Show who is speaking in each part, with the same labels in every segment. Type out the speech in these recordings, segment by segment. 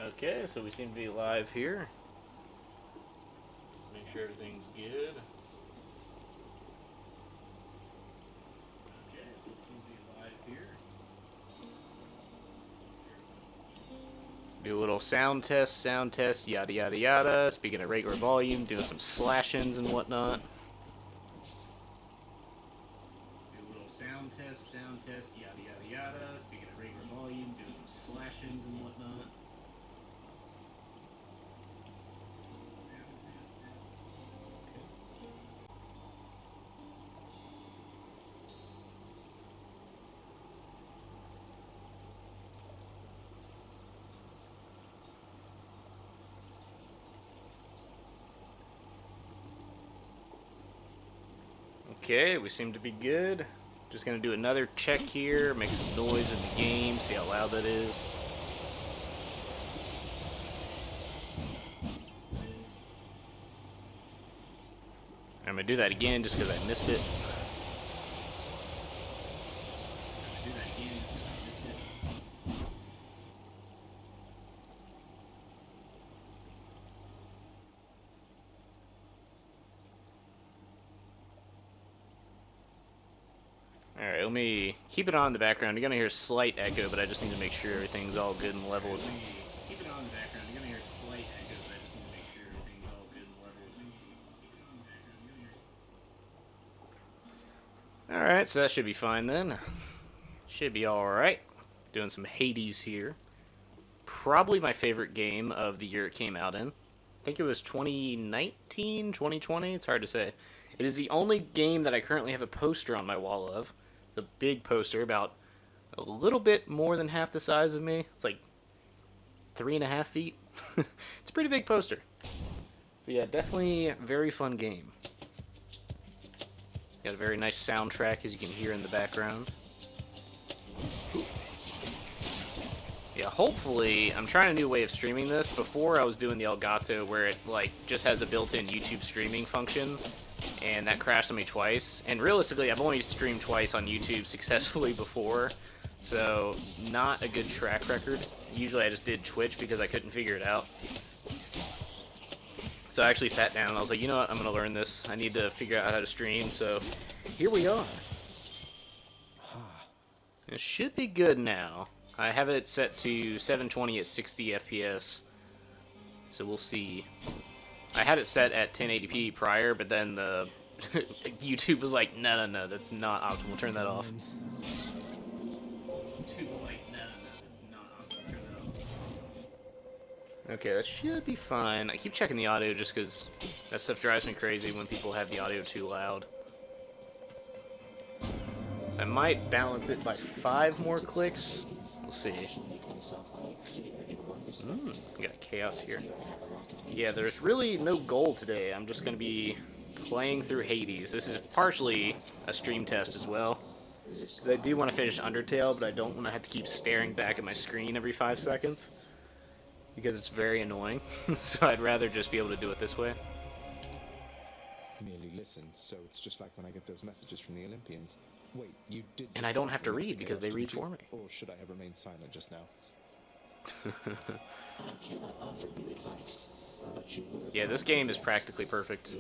Speaker 1: Okay, so we seem to be live here. Let's make sure everything's good. Okay, so we seem to be live here. Do a little sound test, yada yada yada. Speaking at regular volume, doing some slash-ins and whatnot. Do a little sound test, yada yada yada. Speaking at regular volume, doing some slash-ins and whatnot. Okay, we seem to be good. Just gonna do another check here, make some noise in the game, see how loud that is. I'm gonna do that again just because I missed it. Alright, let me keep it on in the background. You're going to hear a slight echo, but I just need to make sure everything's all good and level. Keep it on in the background. You're going to hear a slight echo, but I just need to make sure everything's all good and level. Alright, so that should be fine then. Should be alright. Doing some Hades here. Probably my favorite game of the year it came out in. I think it was 2019, 2020, it's hard to say. It is the only game that I currently have a poster on my wall of. A big poster, about a little bit more than half the size of me. It's like 3.5 feet. It's a pretty big poster. So yeah, definitely a very fun game. Got a very nice soundtrack, as you can hear in the background. Yeah, hopefully, I'm trying a new way of streaming this. Before I was doing the Elgato, where it like just has a built-in YouTube streaming function. And that crashed on me twice. And realistically, I've only streamed twice on YouTube successfully before, so not a good track record. Usually I just did Twitch because I couldn't figure it out. So I actually sat down and I was like, you know what, I'm going to learn this. I need to figure out how to stream, so here we are. It should be good now. I have it set to 720 at 60 FPS, so we'll see. I had it set at 1080p prior, but then the YouTube was like, no, that's not optimal. Turn that off. YouTube was like, no, that's not optimal. Turn that off. Okay, that should be fine. I keep checking the audio just because that stuff drives me crazy when people have the audio too loud. I might balance it by 5 more clicks. We'll see. We got chaos here. Yeah, there's really no goal today. I'm just going to be playing through Hades. This is partially a stream test as well. Because I do want to finish Undertale, but I don't want to have to keep staring back at my screen every 5 seconds. Because it's very annoying. So I'd rather just be able to do it this way.
Speaker 2: Merely listen, so it's just like when I get those messages from the Olympians. Wait, you did.
Speaker 1: And I don't have to read because they read for me.
Speaker 2: Or should I have remained silent just now?
Speaker 1: Yeah, this game is practically perfect.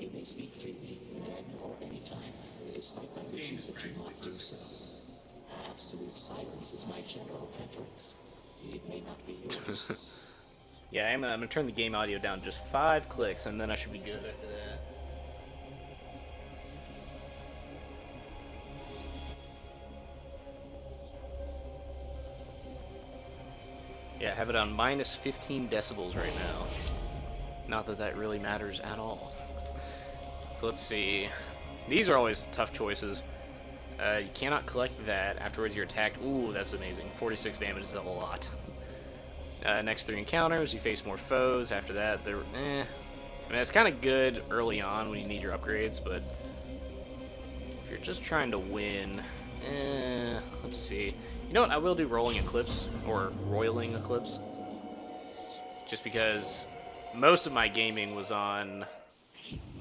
Speaker 1: Yeah, I'm gonna turn the game audio down just 5 clicks, and then I should be good after that. Yeah, I have it on minus 15 decibels right now. Not that that really matters at all. So let's see. These are always tough choices. You cannot collect that. Afterwards you're attacked. Ooh, that's amazing. 46 damage is a lot. Next 3 encounters, you face more foes. After that, they're I mean, it's kind of good early on when you need your upgrades, but if you're just trying to win, let's see. You know what, I will do Rolling Eclipse, or Roiling Eclipse. Just because most of my gaming was on...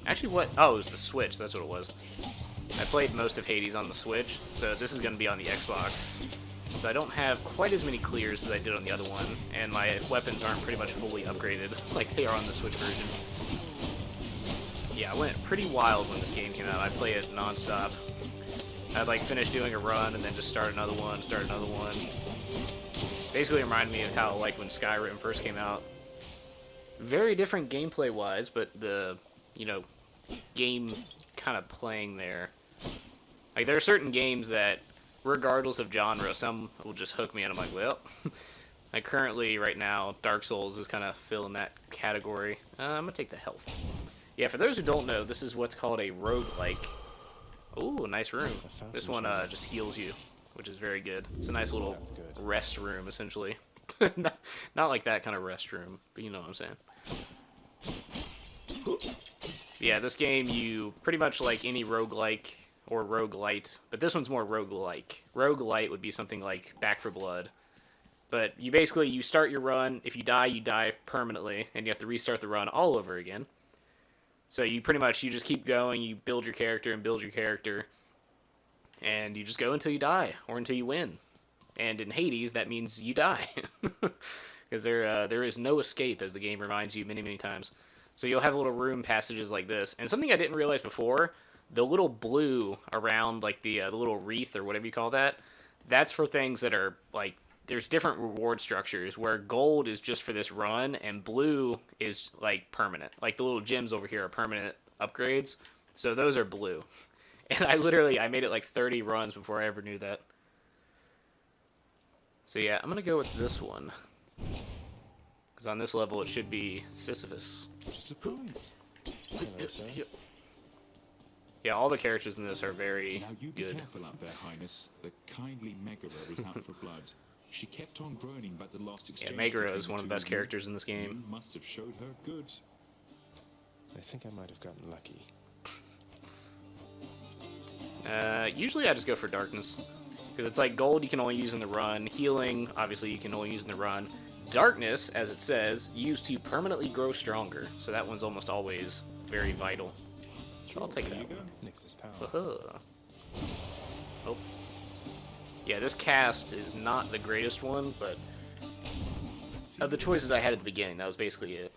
Speaker 1: Actually, what? Oh, it was the Switch, that's what it was. I played most of Hades on the Switch, so this is going to be on the Xbox. So I don't have quite as many clears as I did on the other one, and my weapons aren't pretty much fully upgraded like they are on the Switch version. Yeah, I went pretty wild when this game came out. I played it non-stop. I'd like finish doing a run and then just start another one, Basically reminded me of how like when Skyrim first came out. Very different gameplay-wise, but the, you know, game kind of playing there. Like, there are certain games that, regardless of genre, some will just hook me, and I'm like, well, like, currently, right now, Dark Souls is kind of filling that category. I'm gonna take the health. Yeah, for those who don't know, this is what's called a roguelike. Ooh, a nice room. This one just heals you, which is very good. It's a nice little rest room, essentially. not like that kind of rest room, but you know what I'm saying. Yeah, this game, you pretty much like any roguelike or roguelite, but this one's more roguelike. Roguelite would be something like Back 4 Blood. But you start your run, if you die permanently, and you have to restart the run all over again. So you just keep going, you build your character, and you just go until you die, or until you win. And in Hades, that means you die. Because there is no escape, as the game reminds you many, many times. So you'll have little room passages like this. And something I didn't realize before, the little blue around, like, the little wreath, or whatever you call that, that's for things that are, like, there's different reward structures, where gold is just for this run, and blue is, like, permanent. Like, the little gems over here are permanent upgrades, so those are blue. And I made it, like, 30 runs before I ever knew that. So yeah, I'm gonna go with this one. Because on this level, it should be Sisyphus.
Speaker 2: Surprise. Hello, sir.
Speaker 1: Yeah, all the characters in this are very
Speaker 3: now you be
Speaker 1: good.
Speaker 3: careful up there, Highness. The kindly Megara is out for blood. She kept on groaning about the last exchange.
Speaker 1: Yeah, Megara
Speaker 3: between
Speaker 1: is one of the
Speaker 3: two
Speaker 1: best
Speaker 3: of you.
Speaker 1: characters in this game.
Speaker 3: You must have showed her good.
Speaker 2: I think I might have gotten lucky.
Speaker 1: Usually I just go for darkness. Because it's like gold you can only use in the run. Healing, obviously, you can only use in the run. Darkness, as it says, used to permanently grow stronger. So that one's almost always very vital. So I'll take that one.
Speaker 2: Nix's power.
Speaker 1: Oh. Yeah, this cast is not the greatest one, but of the choices I had at the beginning, that was basically it.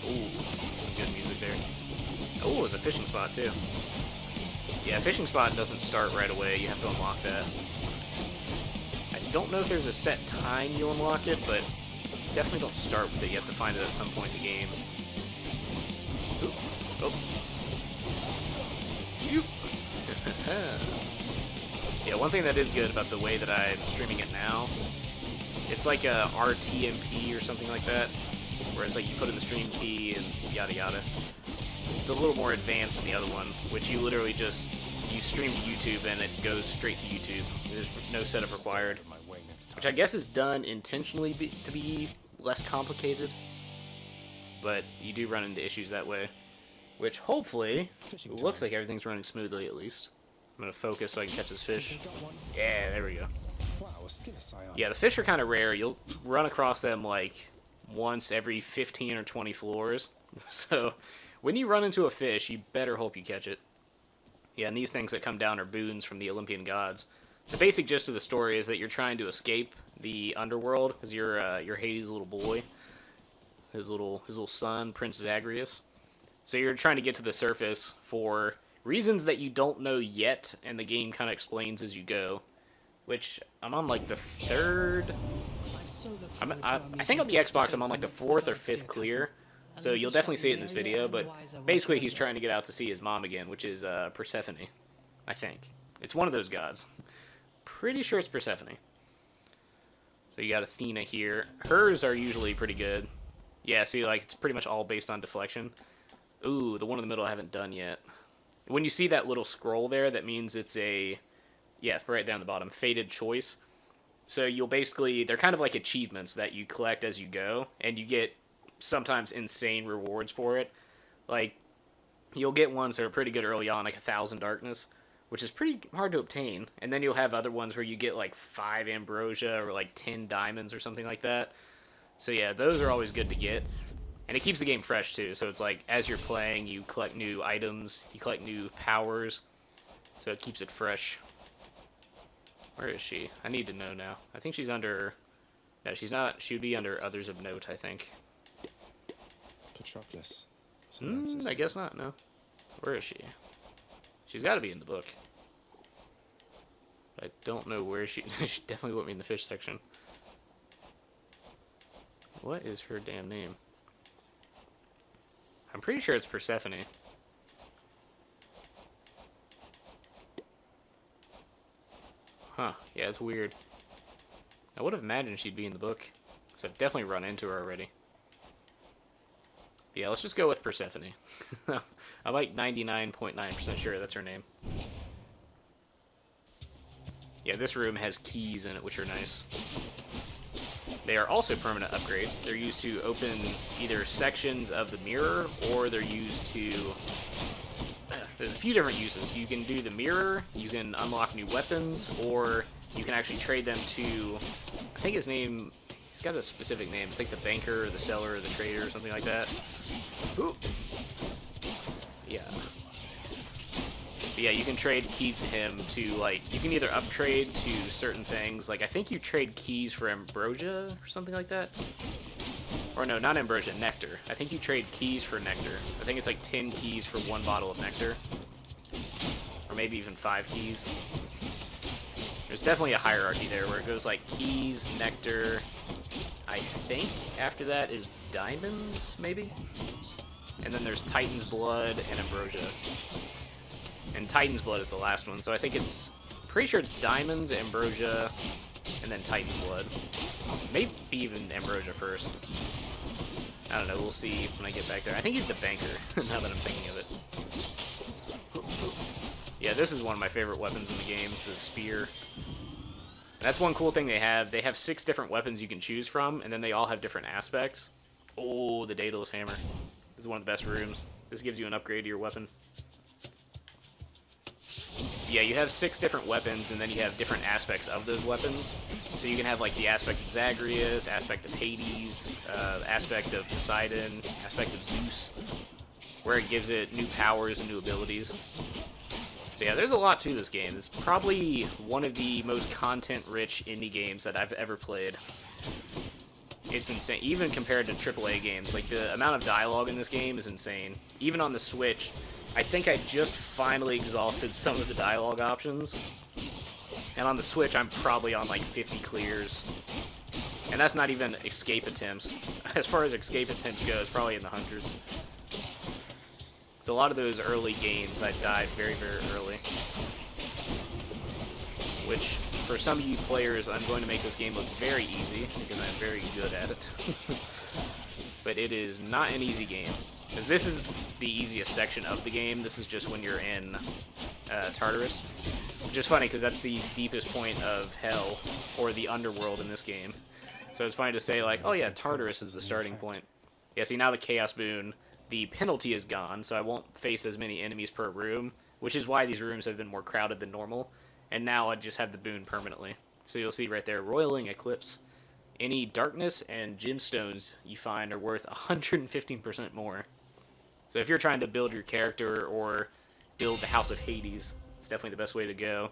Speaker 1: Ooh, some good music there. Oh, there's a fishing spot, too. Yeah, fishing spot doesn't start right away. You have to unlock that. I don't know if there's a set time you unlock it, but definitely don't start with it. You have to find it at some point in the game. Oop. Oh. Yoop. Yeah, one thing that is good about the way that I'm streaming it now, it's like a RTMP or something like that, where it's like you put in the stream key and yada yada. It's a little more advanced than the other one, which you literally just, you stream to YouTube and it goes straight to YouTube. There's no setup required, which I guess is done intentionally to be less complicated, but you do run into issues that way, which hopefully looks like everything's running smoothly at least. I'm going to focus so I can catch this fish. Yeah, there we go. Yeah, the fish are kind of rare. You'll run across them like once every 15 or 20 floors. So when you run into a fish, you better hope you catch it. Yeah, and these things that come down are boons from the Olympian gods. The basic gist of the story is that you're trying to escape the underworld because you're Hades' little boy, his little son, Prince Zagreus. So you're trying to get to the surface for reasons that you don't know yet, and the game kind of explains as you go. Which, I'm on like the third... I think on the Xbox I'm on like the fourth or fifth clear. So you'll definitely see it in this video, but basically he's trying to get out to see his mom again, which is Persephone, I think. It's one of those gods. Pretty sure it's Persephone. So you got Athena here. Hers are usually pretty good. Yeah, see, like, it's pretty much all based on deflection. Ooh, the one in the middle I haven't done yet. When you see that little scroll there, that means it's a, yeah, right down the bottom, fated choice. So you'll basically, they're kind of like achievements that you collect as you go, and you get sometimes insane rewards for it. Like, you'll get ones that are pretty good early on, like 1,000 darkness, which is pretty hard to obtain. And then you'll have other ones where you get like 5 ambrosia or like 10 diamonds or something like that. So yeah, those are always good to get. And it keeps the game fresh, too. So it's like, as you're playing, you collect new items, you collect new powers. So it keeps it fresh. Where is she? I need to know now. I think she's under... No, she's not. She would be under others of note, I think.
Speaker 2: Patroclus. So that's his
Speaker 1: I
Speaker 2: name.
Speaker 1: guess not, no. Where is she? She's got to be in the book. I don't know where she... She definitely wouldn't be in the fish section. What is her damn name? I'm pretty sure it's Persephone. Huh. Yeah, it's weird. I would have imagined she'd be in the book. Because I've definitely run into her already. Yeah, let's just go with Persephone. I'm like 99.9% sure that's her name. Yeah, this room has keys in it, which are nice. They are also permanent upgrades. They're used to open either sections of the mirror, or they're used to... There's a few different uses. You can do the mirror, you can unlock new weapons, or you can actually trade them to... I think his name... He's got a specific name. It's like the banker, or the seller, or the trader, or something like that. Ooh. Yeah. But yeah, you can trade keys to him to, like, you can either uptrade to certain things. Like, I think you trade keys for ambrosia or something like that. Or no, not ambrosia, nectar. I think you trade keys for nectar. I think it's like 10 keys for 1 bottle of nectar. Or maybe even 5 keys. There's definitely a hierarchy there where it goes like keys, nectar. I think after that is diamonds, maybe? And then there's Titan's blood and ambrosia. And Titan's blood is the last one, so I think it's... Pretty sure it's diamonds, ambrosia, and then Titan's blood. Maybe even ambrosia first. I don't know, we'll see when I get back there. I think he's the banker, now that I'm thinking of it. Yeah, this is one of my favorite weapons in the game, is the spear. That's one cool thing they have. They have 6 different weapons you can choose from, and then they all have different aspects. Oh, the Daedalus hammer. This is one of the best rooms. This gives you an upgrade to your weapon. Yeah, you have 6 different weapons, and then you have different aspects of those weapons. So you can have, like, the aspect of Zagreus, aspect of Hades, aspect of Poseidon, aspect of Zeus, where it gives it new powers and new abilities. So yeah, there's a lot to this game. It's probably one of the most content-rich indie games that I've ever played. It's insane, even compared to AAA games. Like, the amount of dialogue in this game is insane. Even on the Switch, I think I just finally exhausted some of the dialogue options. And on the Switch, I'm probably on like 50 clears. And that's not even escape attempts. As far as escape attempts go, it's probably in the hundreds. So a lot of those early games, I died very, very early. Which, for some of you players, I'm going to make this game look very easy, because I'm very good at it. But it is not an easy game. Because this is the easiest section of the game. This is just when you're in Tartarus. Which is funny, because that's the deepest point of hell, or the underworld in this game. So it's funny to say, like, oh yeah, Tartarus is the starting point. Yeah, see, now the Chaos Boon, the penalty is gone, so I won't face as many enemies per room, which is why these rooms have been more crowded than normal. And now I just have the boon permanently. So you'll see right there, Roiling Eclipse. Any darkness and gemstones you find are worth 115% more. So if you're trying to build your character or build the House of Hades, it's definitely the best way to go.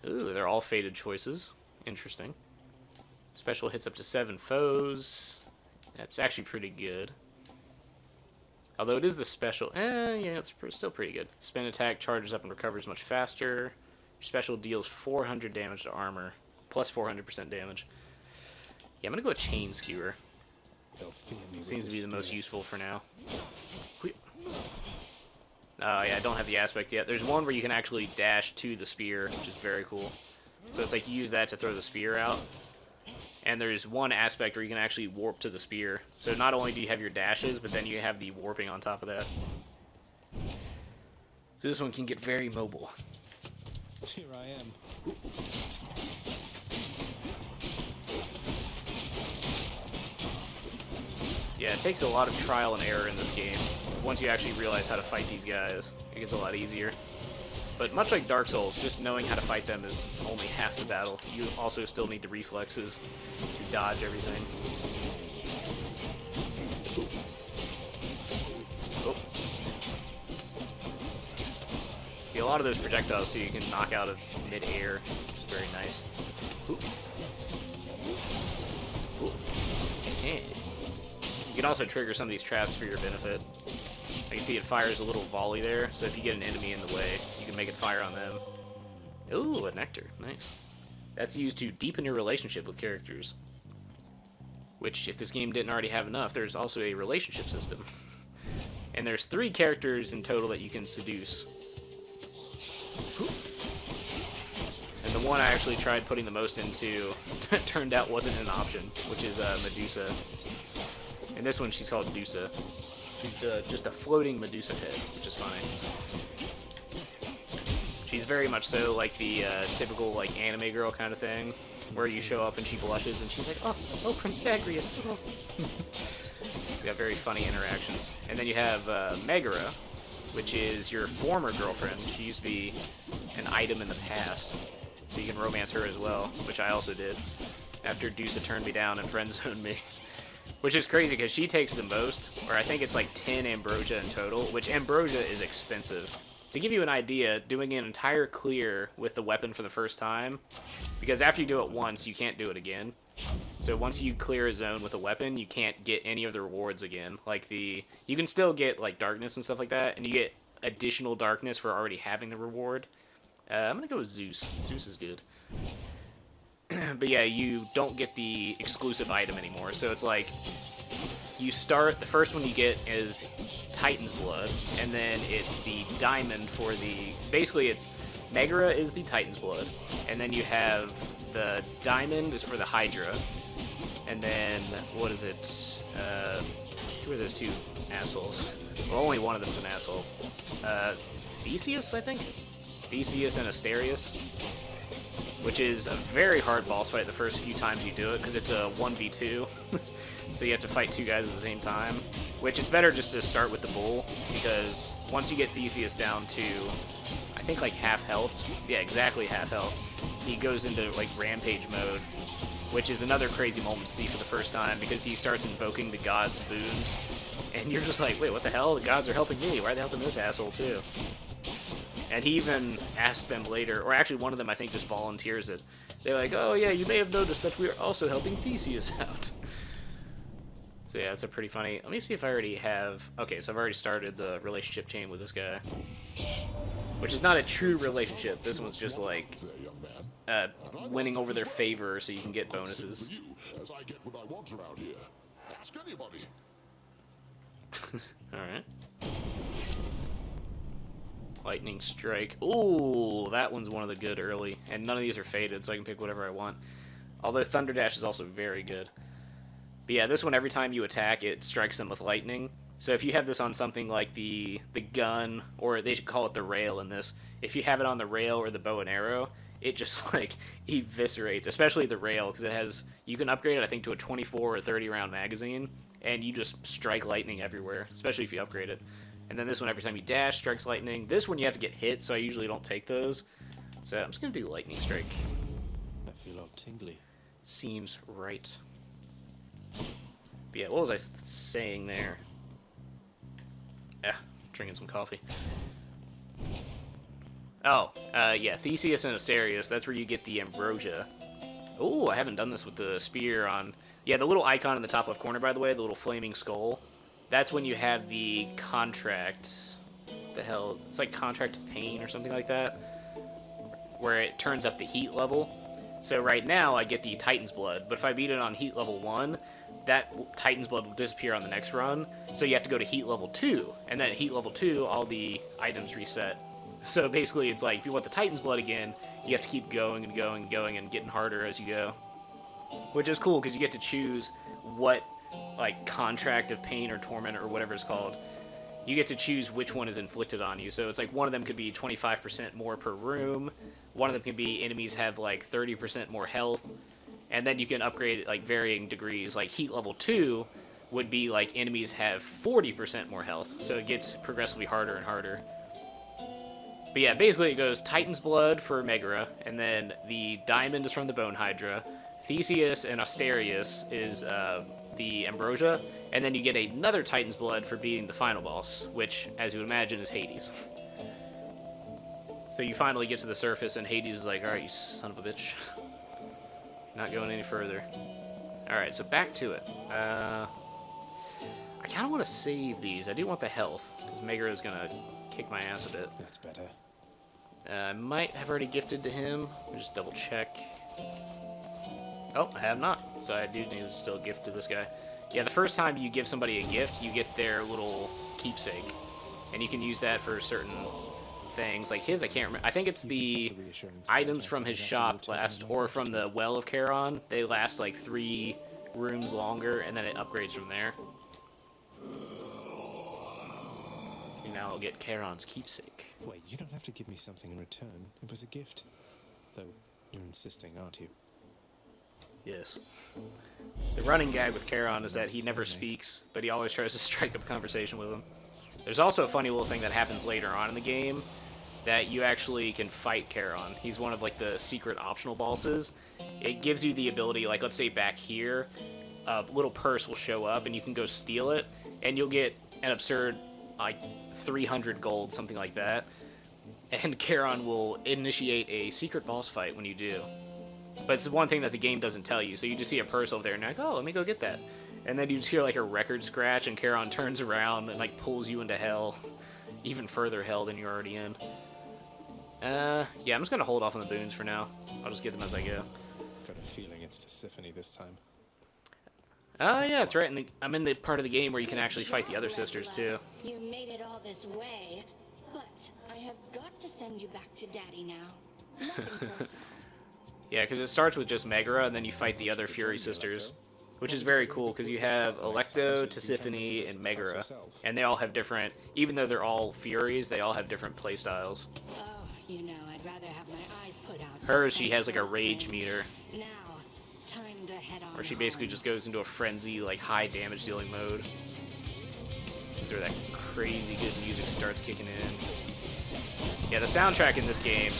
Speaker 1: Ooh, they're all faded choices. Interesting. Special hits up to 7 foes. That's actually pretty good. Although it is the special... yeah, it's still pretty good. Spin attack, charges up and recovers much faster. Your special deals 400 damage to armor, plus 400% damage. Yeah, I'm going to go with Chain Skewer. Seems to be the most useful for now. Oh, yeah, I don't have the aspect yet. There's one where you can actually dash to the spear, which is very cool. So it's like you use that to throw the spear out. And there's one aspect where you can actually warp to the spear. So not only do you have your dashes, but then you have the warping on top of that. So this one can get very mobile.
Speaker 2: Here I am.
Speaker 1: Yeah, it takes a lot of trial and error in this game. Once you actually realize how to fight these guys, it gets a lot easier. But much like Dark Souls, just knowing how to fight them is only half the battle. You also still need the reflexes to dodge everything. Oh. See, a lot of those projectiles, too, you can knock out of mid-air, which is very nice. Ooh. Ooh. You can also trigger some of these traps for your benefit. I can see it fires a little volley there, so if you get an enemy in the way, you can make it fire on them. Ooh, a nectar. Nice. That's used to deepen your relationship with characters. Which, if this game didn't already have enough, there's also a relationship system. And there's 3 characters in total that you can seduce. And the one I actually tried putting the most into turned out wasn't an option, which is Medusa. And this one, she's called Dusa. She's just a floating Medusa head, which is funny. She's very much so like the typical like anime girl kind of thing, where you show up and she blushes and she's like, oh, Prince Zagreus. Oh. She's got very funny interactions. And then you have Megara, which is your former girlfriend. She used to be an item in the past, so you can romance her as well, which I also did after Dusa turned me down and friend-zoned me. Which is crazy because she takes the most, or I think it's like 10 ambrosia in total, which ambrosia is expensive. To give you an idea, doing an entire clear with the weapon for the first time, because after you do it once, you can't do it again. So once you clear a zone with a weapon, you can't get any of the rewards again. Like you can still get like darkness and stuff like that, and you get additional darkness for already having the reward. I'm gonna go with Zeus. Zeus is good. But yeah, you don't get the exclusive item anymore. So it's like, you start, the first one you get is Titan's Blood, and then it's the diamond for the, basically it's, Megara is the Titan's Blood, and then you have the diamond is for the Hydra, and then, what is it, who are those 2 assholes? Well, only one of them's an asshole. Theseus, I think? Theseus and Asterius. Which is a very hard boss fight the first few times you do it, because it's a 1v2. So you have to fight 2 guys at the same time. Which it's better just to start with the bull, because once you get Theseus down to, I think like half health, yeah, exactly half health, he goes into like rampage mode, which is another crazy moment to see for the first time, because he starts invoking the gods' boons, and you're just like, wait, what the hell? The gods are helping me, why are they helping this asshole too? And he even asks them later, or actually one of them I think just volunteers it. They're like, oh yeah, you may have noticed that we are also helping Theseus out. So yeah, it's a pretty funny. Let me see if I already have, okay, so I've already started the relationship chain with this guy. Which is not a true relationship, this one's just like, winning over their favor so you can get bonuses. Alright. Lightning Strike. Ooh, that one's one of the good early. And none of these are faded, so I can pick whatever I want. Although Thunder Dash is also very good. But yeah, this one, every time you attack, it strikes them with lightning. So if you have this on something like the gun, or they should call it the rail in this, if you have it on the rail or the bow and arrow, it just, like, eviscerates. Especially the rail, because it has, you can upgrade it, I think, to a 24 or 30 round magazine, and you just strike lightning everywhere, especially if you upgrade it. And then this one, every time you dash, strikes lightning. This one, you have to get hit, so I usually don't take those. So I'm just going to do Lightning Strike.
Speaker 4: I feel all tingly.
Speaker 1: Seems right. But yeah, what was I saying there? Drinking some coffee. Oh, yeah, Theseus and Asterius, that's where you get the ambrosia. Oh, I haven't done this with the spear on... Yeah, the little icon in the top left corner, by the way, the little flaming skull. That's when you have the contract, what the hell, it's like Contract of Pain or something like that, where it turns up the heat level. So right now I get the Titan's Blood, but if I beat it on heat level 1, that Titan's Blood will disappear on the next run, so you have to go to heat level 2, and then at heat level 2, all the items reset. So basically it's like, if you want the Titan's Blood again, you have to keep going and going and going and getting harder as you go. Which is cool, because you get to choose what, like, Contract of Pain or Torment or whatever it's called, you get to choose which one is inflicted on you. So it's like one of them could be 25% more per room, one of them can be enemies have like 30% more health, and then you can upgrade it like varying degrees. Like heat level 2 would be like enemies have 40% more health, so it gets progressively harder and harder. But yeah, basically it goes Titan's Blood for Megara, and then the Diamond is from the Bone Hydra, Theseus and Asterius is the Ambrosia, and then you get another Titan's Blood for beating the final boss, which, as you would imagine, is Hades. So you finally get to the surface, and Hades is like, alright, you son of a bitch. Not going any further. Alright, so back to it. I kind of want to save these. I do want the health, because Megara is going to kick my ass a bit.
Speaker 2: That's better.
Speaker 1: I might have already gifted to him. Let me just double check. Oh, I have not. So I do need to still gift to this guy. Yeah, the first time you give somebody a gift, you get their little keepsake. And you can use that for certain things. Like his, I can't remember. I think it's the items from his shop last, or from the Well of Charon. They last like 3 rooms longer, and then it upgrades from there. You now get Charon's keepsake.
Speaker 2: Wait, you don't have to give me something in return. It was a gift. Though, you're insisting, aren't you?
Speaker 1: Yes. The running gag with Charon is that he never speaks, but he always tries to strike up a conversation with him. There's also a funny little thing that happens later on in the game, that you actually can fight Charon. He's one of like the secret optional bosses. It gives you the ability, like let's say back here, a little purse will show up and you can go steal it, and you'll get an absurd like 300 gold, something like that. And Charon will initiate a secret boss fight when you do. But it's the one thing that the game doesn't tell you. So you just see a purse over there and you're like, oh, let me go get that. And then you just hear like a record scratch and Charon turns around and like pulls you into hell. Even further hell than you're already in. Yeah, I'm just gonna hold off on the boons for now. I'll just get them as I go.
Speaker 2: Got a feeling it's Tisiphone this time.
Speaker 1: Oh, yeah, that's right. I'm in the part of the game where you can actually fight the other sisters, too.
Speaker 5: You made it all this way, but I have got to send you back to Daddy now. Nothing personal.
Speaker 1: Yeah, because it starts with just Megara, and then you fight the other Fury sisters, which is very cool, because you have Alecto, Tisiphone, and Megara, and they all have different, even though they're all Furies, they all have different playstyles.
Speaker 5: Oh, you know, I'd rather have my eyes put out.
Speaker 1: Hers, she has like a rage meter,
Speaker 5: Now, time to head on
Speaker 1: where she basically
Speaker 5: home.
Speaker 1: just goes into a frenzy, like high damage dealing mode. This is where that crazy good music starts kicking in. Yeah, the soundtrack in this game,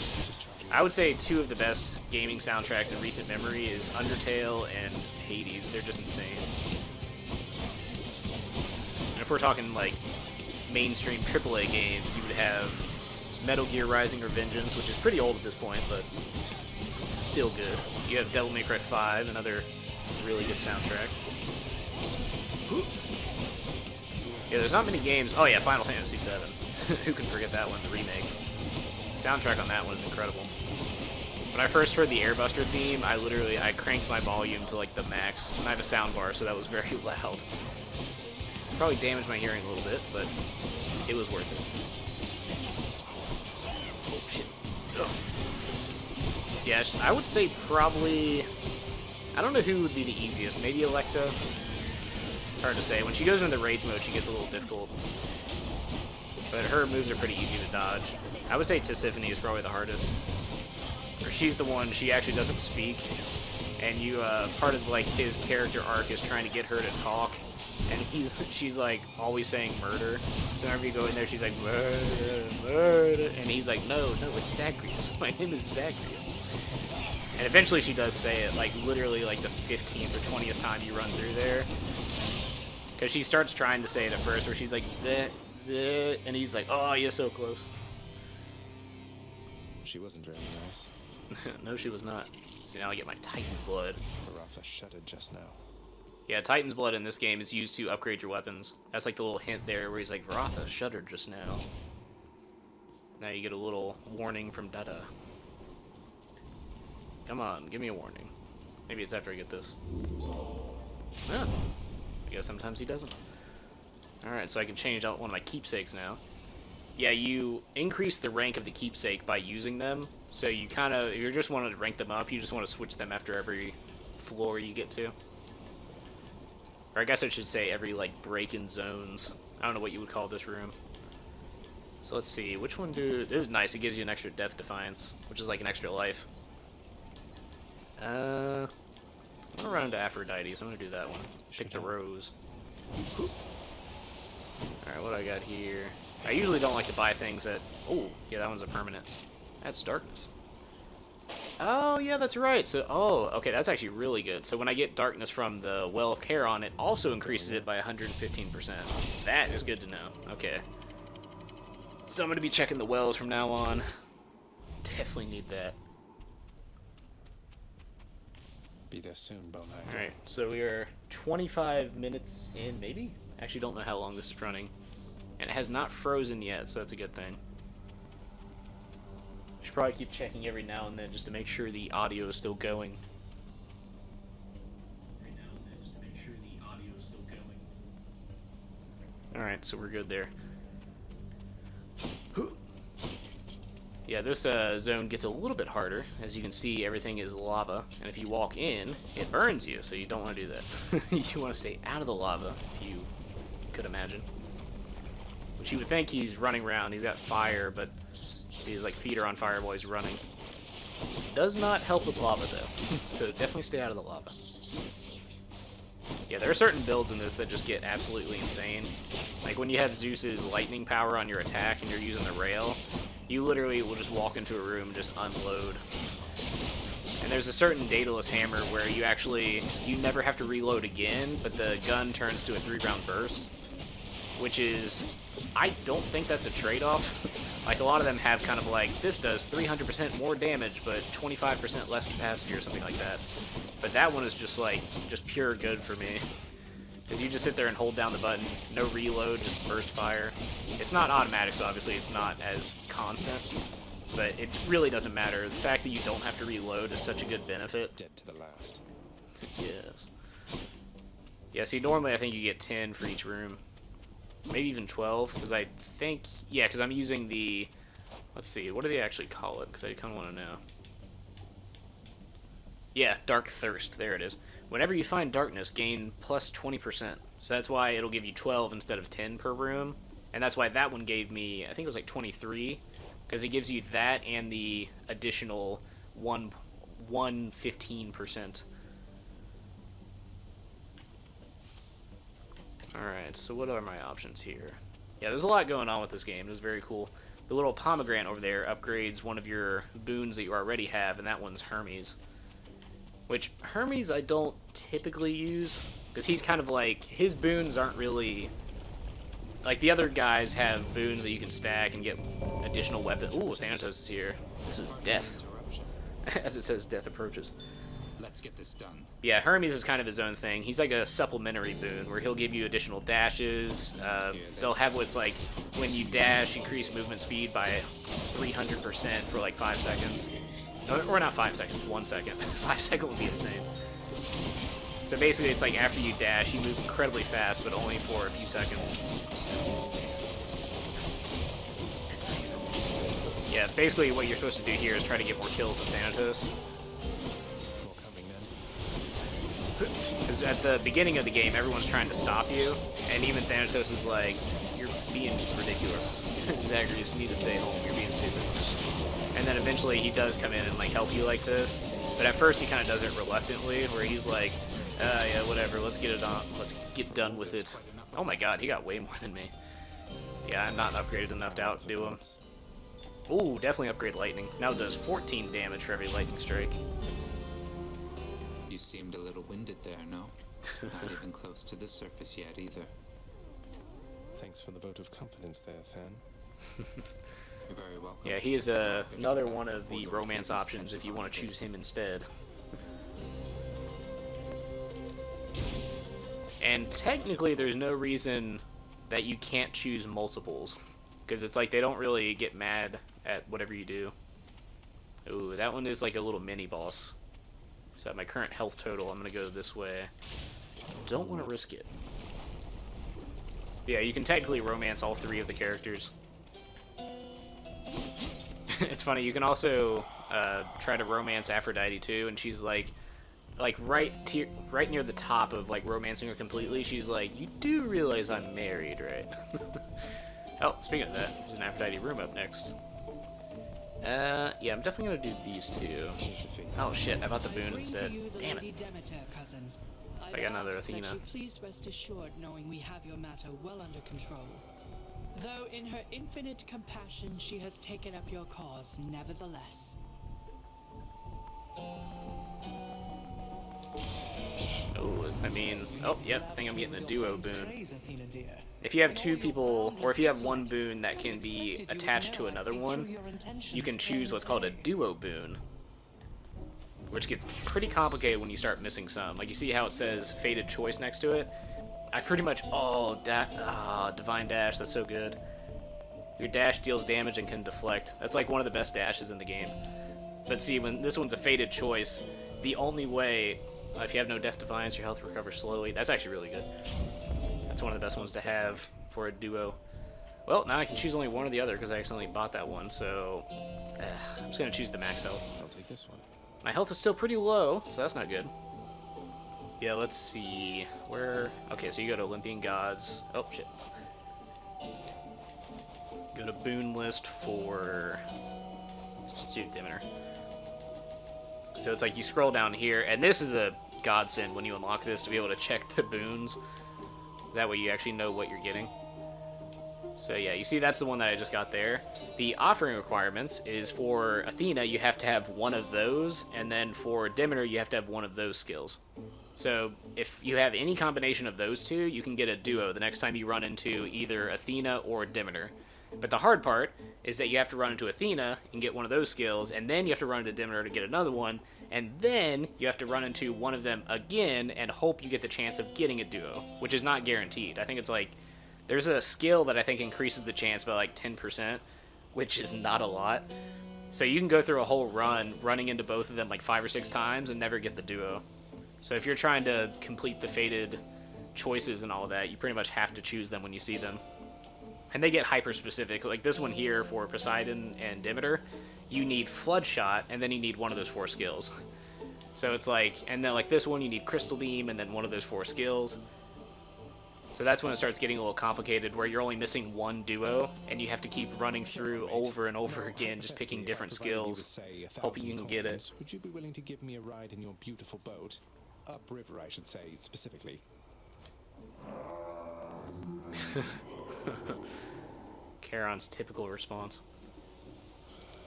Speaker 1: I would say 2 of the best gaming soundtracks in recent memory is Undertale and Hades. They're just insane. And if we're talking like mainstream AAA games, you would have Metal Gear Rising: Revengeance, which is pretty old at this point, but still good. You have Devil May Cry 5, another really good soundtrack. Ooh. Yeah, there's not many games. Oh yeah, Final Fantasy VII. Who can forget that one, the remake? Soundtrack on that one is incredible. When I first heard the Airbuster theme, I cranked my volume to like the max, and I have a sound bar, so that was very loud. Probably damaged my hearing a little bit, but it was worth it. Oh shit. Ugh. Yeah, I would say probably, I don't know who would be the easiest, maybe Alecto? It's hard to say. When she goes into the rage mode, she gets a little difficult. But her moves are pretty easy to dodge. I would say Tisiphone is probably the hardest. Or she's the one, she actually doesn't speak. And you, part of like his character arc is trying to get her to talk. And she's like always saying murder. So whenever you go in there, she's like, murder, murder. And he's like, no, it's Zagreus. My name is Zagreus. And eventually she does say it, like literally like the 15th or 20th time you run through there. Because she starts trying to say it at first, where she's like, zit, and he's like, oh, you're so close.
Speaker 2: She wasn't very nice.
Speaker 1: No, she was not. So now I get my Titan's Blood.
Speaker 2: Varatha shuddered just now.
Speaker 1: Yeah, Titan's Blood in this game is used to upgrade your weapons. That's like the little hint there where he's like, Varatha shuddered just now. Now you get a little warning from Dada. Come on, give me a warning. Maybe it's after I get this. Yeah. I guess sometimes he doesn't. Alright, so I can change out one of my keepsakes now. Yeah, you increase the rank of the keepsake by using them. So you kind of, if you just want to rank them up, you just want to switch them after every floor you get to. Or I guess I should say every, like, break in zones. I don't know what you would call this room. So let's see, which one this is nice, it gives you an extra death defiance, which is like an extra life. I'm gonna run into Aphrodite, so I'm gonna do that one. Pick the rose. Alright, what do I got here? I usually don't like to buy things that... Oh, yeah, that one's a permanent. That's darkness. Oh, yeah, that's right. So, oh, okay, that's actually really good. So when I get darkness from the Well of Charon, it also increases it by 115%. That is good to know. Okay. So I'm going to be checking the wells from now on. Definitely need that.
Speaker 4: Be there soon, Bonehead.
Speaker 1: Alright, so we are 25 minutes in, maybe? Actually, don't know how long this is running. And it has not frozen yet, so that's a good thing. Should probably keep checking every now and then just to make sure the audio is still going. Alright, so we're good there. Yeah, this zone gets a little bit harder. As you can see, everything is lava. And if you walk in, it burns you, so you don't want to do that. You want to stay out of the lava, if you could imagine. Which you would think he's running around. He's got fire, but see, his like, feet are on fire while he's running. Does not help with lava, though. So definitely stay out of the lava. Yeah, there are certain builds in this that just get absolutely insane. Like when you have Zeus's lightning power on your attack and you're using the rail, you literally will just walk into a room and just unload. And there's a certain Daedalus hammer where you never have to reload again, but the gun turns to a 3-round burst, which is, I don't think that's a trade-off. Like a lot of them have kind of like, this does 300% more damage, but 25% less capacity or something like that. But that one is just like, just pure good for me. Because you just sit there and hold down the button, no reload, just burst fire. It's not automatic, so obviously it's not as constant, but it really doesn't matter. The fact that you don't have to reload is such a good benefit.
Speaker 4: Dead to the last.
Speaker 1: Yes. Yeah, see, normally I think you get 10 for each room. Maybe even 12, because I think, yeah, because I'm using the, let's see, what do they actually call it? Because I kind of want to know. Yeah, Dark Thirst, there it is. Whenever you find darkness, gain plus 20%. So that's why it'll give you 12 instead of 10 per room. And that's why that one gave me, I think it was like 23. Because it gives you that and the additional 15%. Alright, so what are my options here? Yeah, there's a lot going on with this game. It was very cool. The little pomegranate over there upgrades one of your boons that you already have, and that one's Hermes. Which, Hermes I don't typically use, because he's kind of like, his boons aren't really, like the other guys have boons that you can stack and get additional weapons. Ooh, Thanatos is here. This is death. As it says, death approaches.
Speaker 3: Let's get this done.
Speaker 1: Yeah, Hermes is kind of his own thing. He's like a supplementary boon, where he'll give you additional dashes. They'll have what's like, when you dash, increase movement speed by 300% for like 5 seconds. Or not 5 seconds, 1 second. 5 seconds would be insane. So basically, it's like after you dash, you move incredibly fast, but only for a few seconds. Yeah, basically what you're supposed to do here is try to get more kills than Thanatos.
Speaker 4: More coming then.
Speaker 1: Because at the beginning of the game, everyone's trying to stop you, and even Thanatos is like, you're being ridiculous. Zagreus, you need to stay home, you're being stupid. And then eventually he does come in and like help you like this, but at first he kind of does it reluctantly, where he's like, yeah, whatever, let's get it on, let's get done with it. Oh my god, he got way more than me. Yeah, I'm not upgraded enough to outdo him. Ooh, definitely upgrade lightning. Now it does 14 damage for every lightning strike.
Speaker 6: You seemed a little winded there, no? Not even close to the surface yet, either.
Speaker 4: Thanks for the vote of confidence there, Than.
Speaker 6: You're very welcome.
Speaker 1: Yeah, he is another one of the romance options if you want to choose him instead. And technically, there's no reason that you can't choose multiples, because it's like they don't really get mad at whatever you do. Ooh, that one is like a little mini boss. So at my current health total, I'm gonna go this way. Don't want to risk it. Yeah, you can technically romance all 3 of the characters. It's funny, you can also try to romance Aphrodite too, and she's like right near the top of like romancing her completely. She's like, you do realize I'm married, right? Oh, speaking of that, there's an Aphrodite room up next. Yeah, I'm definitely gonna do these 2. Oh shit, I bought the boon instead. Damn it. I got another Athena.
Speaker 7: Please rest assured knowing we have your matter well under control. Though in her infinite compassion she has taken up your cause nevertheless.
Speaker 1: Oh, I mean, oh, yep, I think I'm getting a duo boon.
Speaker 8: Praise, Athena dear.
Speaker 1: if you have two people, or if you have one boon that can be attached to another one, you can choose what's called a duo boon, which gets pretty complicated when you start missing some. Like, you see how it says Fated Choice next to it? I pretty much... Oh, Divine Dash, that's so good. Your dash deals damage and can deflect. That's like one of the best dashes in the game. But see, when this one's a Fated Choice, the only way... if you have no Death Defiance, your health recovers slowly. That's actually really good. That's one of the best ones to have for a duo. Well, now I can choose only one or the other because I accidentally bought that one, so... I'm just going to choose the max health.
Speaker 4: I'll take this one.
Speaker 1: My health is still pretty low, so that's not good. Yeah, let's see. Where... Okay, so you go to Olympian Gods. Oh, shit. Go to Boon List for... Let's just do Demeter. So it's like you scroll down here, and this is a godsend when you unlock this to be able to check the boons. That way you actually know what you're getting. So yeah, you see that's the one that I just got there. The offering requirements is for Athena, you have to have one of those, and then for Demeter, you have to have one of those skills. So if you have any combination of those two, you can get a duo the next time you run into either Athena or Demeter. But the hard part is that you have to run into Athena and get one of those skills, and then you have to run into Demeter to get another one, and then you have to run into one of them again and hope you get the chance of getting a duo, which is not guaranteed. I think it's like, there's a skill that I think increases the chance by like 10%, which is not a lot. So you can go through a whole run running into both of them like 5 or 6 times and never get the duo. So if you're trying to complete the Fated Choices and all of that, you pretty much have to choose them when you see them. And they get hyper-specific. Like this one here for Poseidon and Demeter, you need Flood Shot, and then you need one of those 4 skills. So it's like, and then like this one, you need Crystal Beam, and then one of those 4 skills. So that's when it starts getting a little complicated, where you're only missing one duo, and you have to keep running through over and over again, just picking different skills, hoping you can get it.
Speaker 2: Would you be willing to give me a ride in your beautiful boat? Upriver, I should say, specifically.
Speaker 1: Charon's typical response.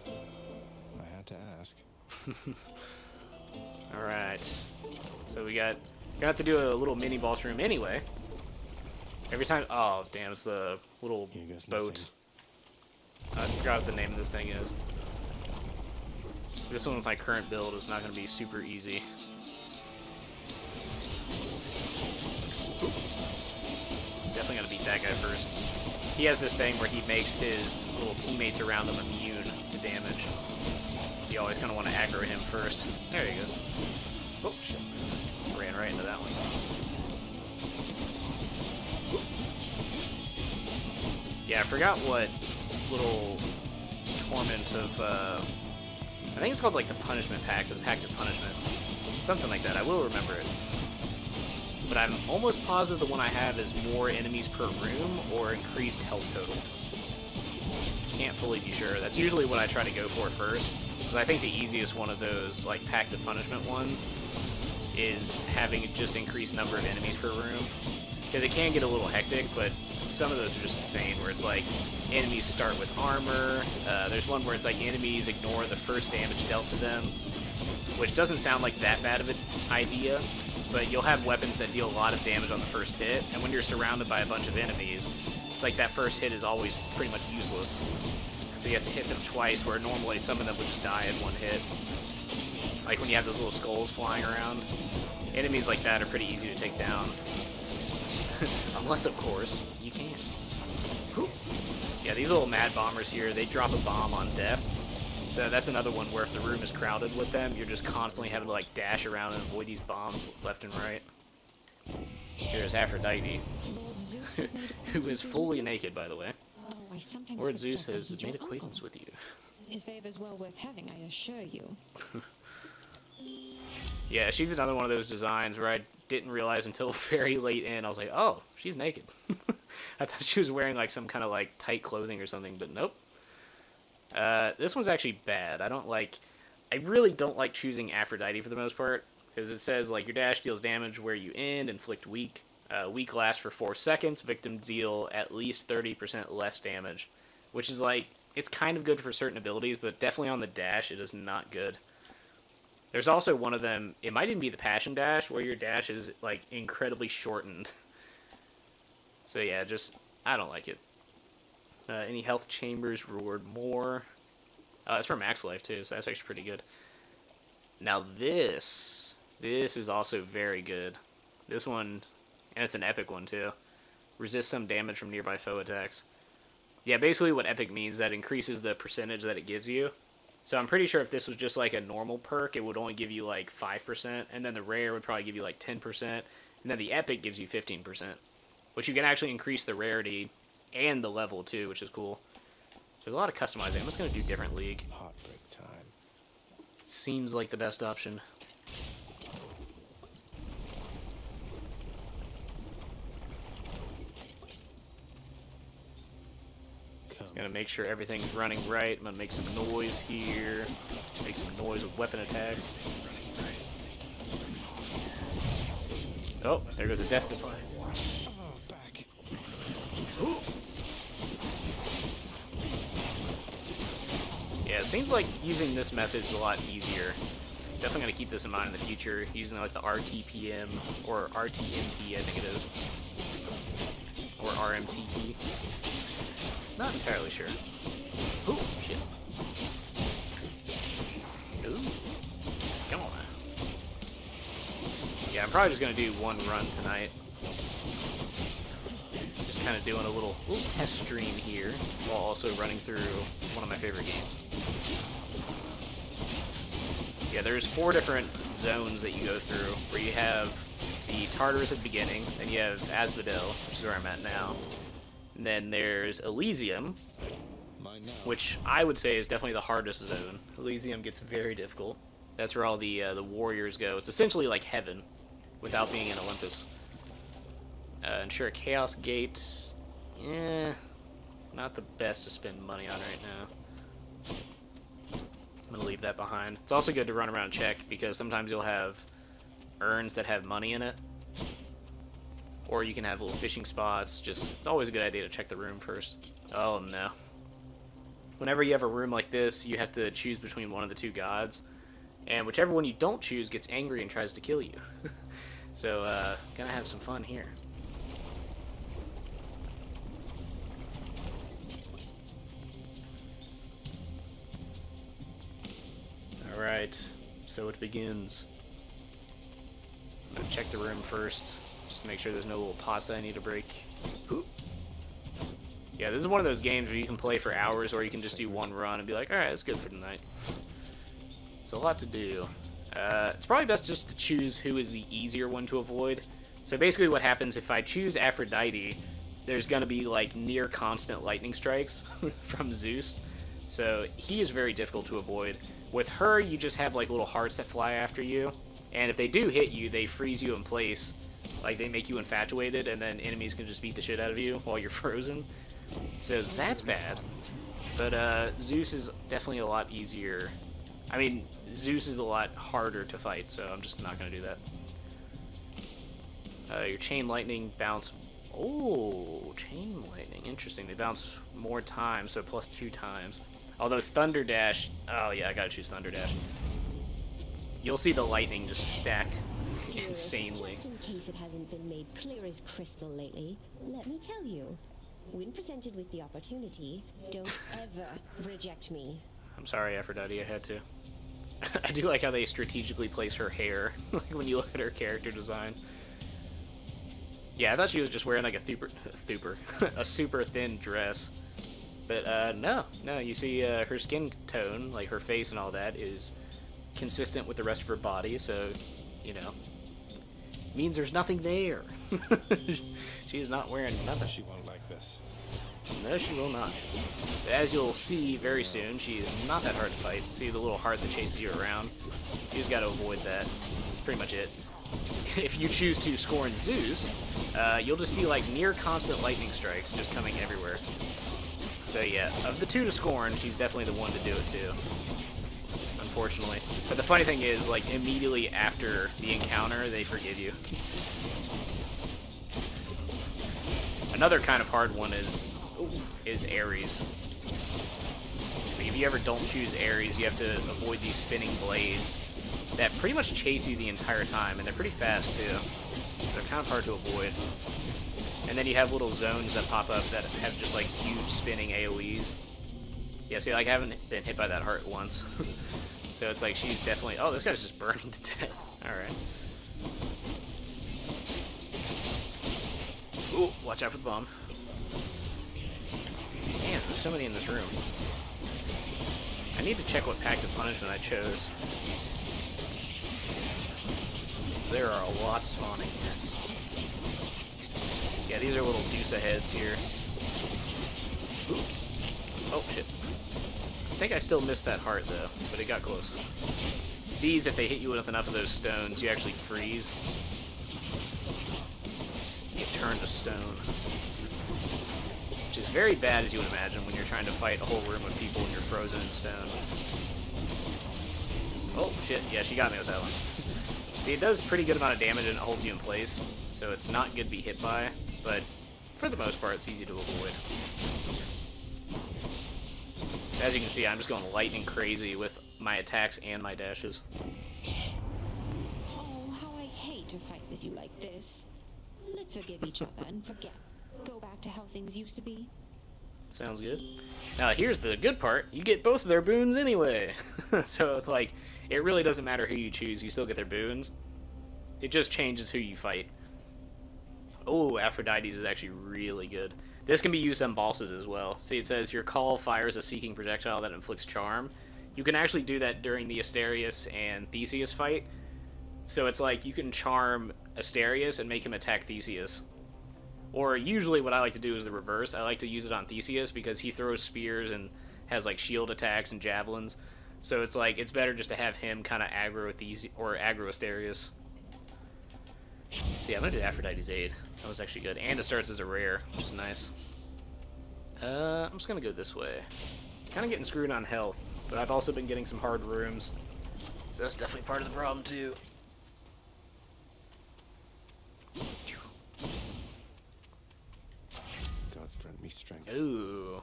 Speaker 2: I had to ask.
Speaker 1: Alright. So we got... Gonna have to do a little mini boss room anyway. Every time... Oh, damn, it's the little boat. I forgot what the name of this thing is. This one with my current build is not going to be super easy. Definitely got to beat that guy first. He has this thing where he makes his little teammates around him immune to damage. So you always kind of want to aggro him first. There he goes. Oh, shit. Ran right into that one. Yeah, I forgot what little torment of, I think it's called like the Punishment Pact, or the Pact of Punishment. Something like that, I will remember it. But I'm almost positive the one I have is more enemies per room, or increased health total. Can't fully be sure. That's usually what I try to go for first. Because I think the easiest one of those, like, Pact of Punishment ones is having just increased number of enemies per room. Because it can get a little hectic, but some of those are just insane, where it's like enemies start with armor. There's one where it's like enemies ignore the first damage dealt to them, which doesn't sound like that bad of an idea, but you'll have weapons that deal a lot of damage on the first hit, and when you're surrounded by a bunch of enemies, it's like that first hit is always pretty much useless. So you have to hit them twice, where normally some of them would just die in one hit. Like when you have those little skulls flying around. Enemies like that are pretty easy to take down. Unless, of course, you can. Whew. Yeah, these little mad bombers here, they drop a bomb on death. So that's another one where if the room is crowded with them, you're just constantly having to like dash around and avoid these bombs left and right. Here's Aphrodite, who is fully naked, by the way.
Speaker 5: Oh, I sometimes
Speaker 1: Lord
Speaker 5: forget
Speaker 1: Zeus
Speaker 5: that
Speaker 1: has
Speaker 5: he's
Speaker 1: made
Speaker 5: your
Speaker 1: acquaintance
Speaker 5: uncle.
Speaker 1: with you.
Speaker 5: His favor's well worth having, I assure you.
Speaker 1: Yeah, she's another one of those designs where I didn't realize until very late in. I was like, oh, she's naked. I thought she was wearing like some kind of like tight clothing or something, but nope. This one's actually bad. I really don't like choosing Aphrodite for the most part, because it says like your dash deals damage where you end, inflict weak. Weak lasts for 4 seconds, victims deal at least 30% less damage, which is like, it's kind of good for certain abilities, but definitely on the dash it is not good. There's also one of them, it might even be the Passion Dash, where your dash is like incredibly shortened. So yeah, just I don't like it. Any health chambers reward more. It's for max life too, so that's actually pretty good. Now this is also very good. This one, and it's an epic one too. Resist some damage from nearby foe attacks. Yeah, basically what epic means, that increases the percentage that it gives you. So I'm pretty sure if this was just like a normal perk, it would only give you like 5%, and then the rare would probably give you like 10%, and then the epic gives you 15%. Which you can actually increase the rarity and the level too, which is cool. There's a lot of customizing. I'm just going to do different league.
Speaker 4: Heartbreak time.
Speaker 1: Seems like the best option. Gonna make sure everything's running right. I'm gonna make some noise here. Make some noise with weapon attacks. Oh, there goes a death defiance.
Speaker 2: Oh, back.
Speaker 1: Ooh. Yeah, it seems like using this method is a lot easier. Definitely gonna keep this in mind in the future, using like the RTPM or RTMP, I think it is, or RMTP. Not entirely sure. Ooh, shit. Ooh. Come on. Yeah, I'm probably just gonna do one run tonight. Just kind of doing a little test stream here, while also running through one of my favorite games. Yeah, there's 4 different zones that you go through, where you have the Tartarus at the beginning, then you have Asphodel, which is where I'm at now. And then there's Elysium, which I would say is definitely the hardest zone. Elysium gets very difficult. That's where all the warriors go. It's essentially like heaven, without being in Olympus. Ensure a Chaos Gate, not the best to spend money on right now. I'm gonna leave that behind. It's also good to run around and check, because sometimes you'll have urns that have money in it. Or you can have little fishing spots. Just, it's always a good idea to check the room first. Oh no. Whenever you have a room like this, you have to choose between one of the 2 gods. And whichever one you don't choose gets angry and tries to kill you. So, gonna have some fun here. Alright, so it begins. I'm gonna check the room first. Just to make sure there's no little pots that I need to break. Ooh. Yeah, this is one of those games where you can play for hours, or you can just do one run and be like, alright, that's good for tonight. It's a lot to do. It's probably best just to choose who is the easier one to avoid. So basically what happens, if I choose Aphrodite, there's going to be like near constant lightning strikes from Zeus. So he is very difficult to avoid. With her, you just have like little hearts that fly after you. And if they do hit you, they freeze you in place. Like, they make you infatuated, and then enemies can just beat the shit out of you while you're frozen. So that's bad. But Zeus is definitely a lot easier. I mean, Zeus is a lot harder to fight, so I'm just not going to do that. Your chain lightning bounce. Oh, chain lightning. Interesting. They bounce more times, so plus 2 times. Although Thunder Dash. Oh, yeah, I got to choose Thunder Dash. You'll see the lightning just stack insanely.
Speaker 8: Just in case it hasn't been made clear as crystal lately, let me tell you. When presented with the opportunity, don't ever reject me.
Speaker 1: I'm sorry, Aphrodite, I had to. I do like how they strategically place her hair, like when you look at her character design. Yeah, I thought she was just wearing like a super thin dress. But no, you see her skin tone, like her face and all that, is consistent with the rest of her body, so, you know, means there's nothing there. She is not wearing nothing.
Speaker 4: She won't like this.
Speaker 1: No, she will not. As you'll see very soon, she is not that hard to fight. See the little heart that chases you around? You just gotta avoid that. That's pretty much it. If you choose to scorn Zeus, you'll just see like near constant lightning strikes just coming everywhere. So yeah, of the 2 to scorn, she's definitely the one to do it too. Unfortunately. But the funny thing is, like, immediately after the encounter, they forgive you. Another kind of hard one is Ares. Like, if you ever don't choose Ares, you have to avoid these spinning blades that pretty much chase you the entire time, and they're pretty fast too. So they're kind of hard to avoid. And And then you have little zones that pop up that have just like huge spinning AoEs. Yeah, see, like I haven't been hit by that heart once. So it's like she's definitely... Oh, this guy's just burning to death. Alright. Ooh, watch out for the bomb. Man, there's so many in this room. I need to check what pact of punishment I chose. There are a lot spawning here. Yeah, these are little Deuce heads here. Ooh. Oh, shit. I think I still missed that heart, though, but it got close. These, if they hit you with enough of those stones, you actually freeze. You turn to stone. Which is very bad, as you would imagine, when you're trying to fight a whole room of people and you're frozen in stone. Oh, shit. Yeah, she got me with that one. See, it does pretty good amount of damage and it holds you in place, so it's not good to be hit by, but for the most part, it's easy to avoid. As you can see, I'm just going lightning crazy with my attacks and my dashes.
Speaker 8: Oh, how I hate to fight with you like this. Let's forgive each other and forget. Go back to how things used to be.
Speaker 1: Sounds good. Now, here's the good part. You get both of their boons anyway. So it's like, it really doesn't matter who you choose. You still get their boons. It just changes who you fight. Oh, Aphrodite's is actually really good. This can be used on bosses as well. See, it says your call fires a seeking projectile that inflicts charm. You can actually do that during the Asterius and Theseus fight. So it's like you can charm Asterius and make him attack Theseus. Or usually what I like to do is the reverse. I like to use it on Theseus because he throws spears and has like shield attacks and javelins. So it's like it's better just to have him kind of aggro Theseus or aggro Asterius. So yeah, I'm gonna do Aphrodite's Aid. That was actually good. And it starts as a rare, which is nice. I'm just gonna go this way. Kind of getting screwed on health, but I've also been getting some hard rooms. So that's definitely part of the problem too.
Speaker 4: Gods grant me strength.
Speaker 1: Ooh.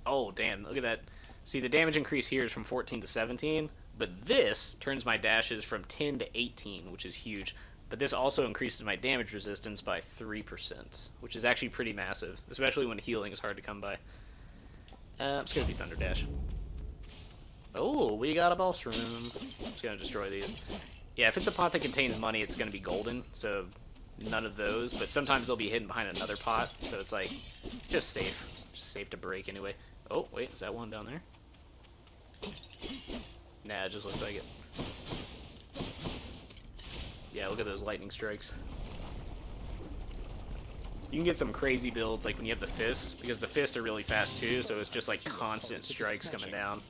Speaker 1: Oh, damn. Look at that. See, the damage increase here is from 14 to 17, but this turns my dashes from 10 to 18, which is huge. But this also increases my damage resistance by 3%, which is actually pretty massive, especially when healing is hard to come by. I'm just going to do Thunder Dash. Oh, we got a boss room. I'm just going to destroy these. Yeah, if it's a pot that contains money, it's going to be golden, so none of those. But sometimes they'll be hidden behind another pot, so it's like, just safe. Just safe to break anyway. Oh, wait, is that one down there? Nah, it just looked like it. Yeah, look at those lightning strikes. You can get some crazy builds, like when you have the fists, because the fists are really fast too, so it's just like constant strikes coming down.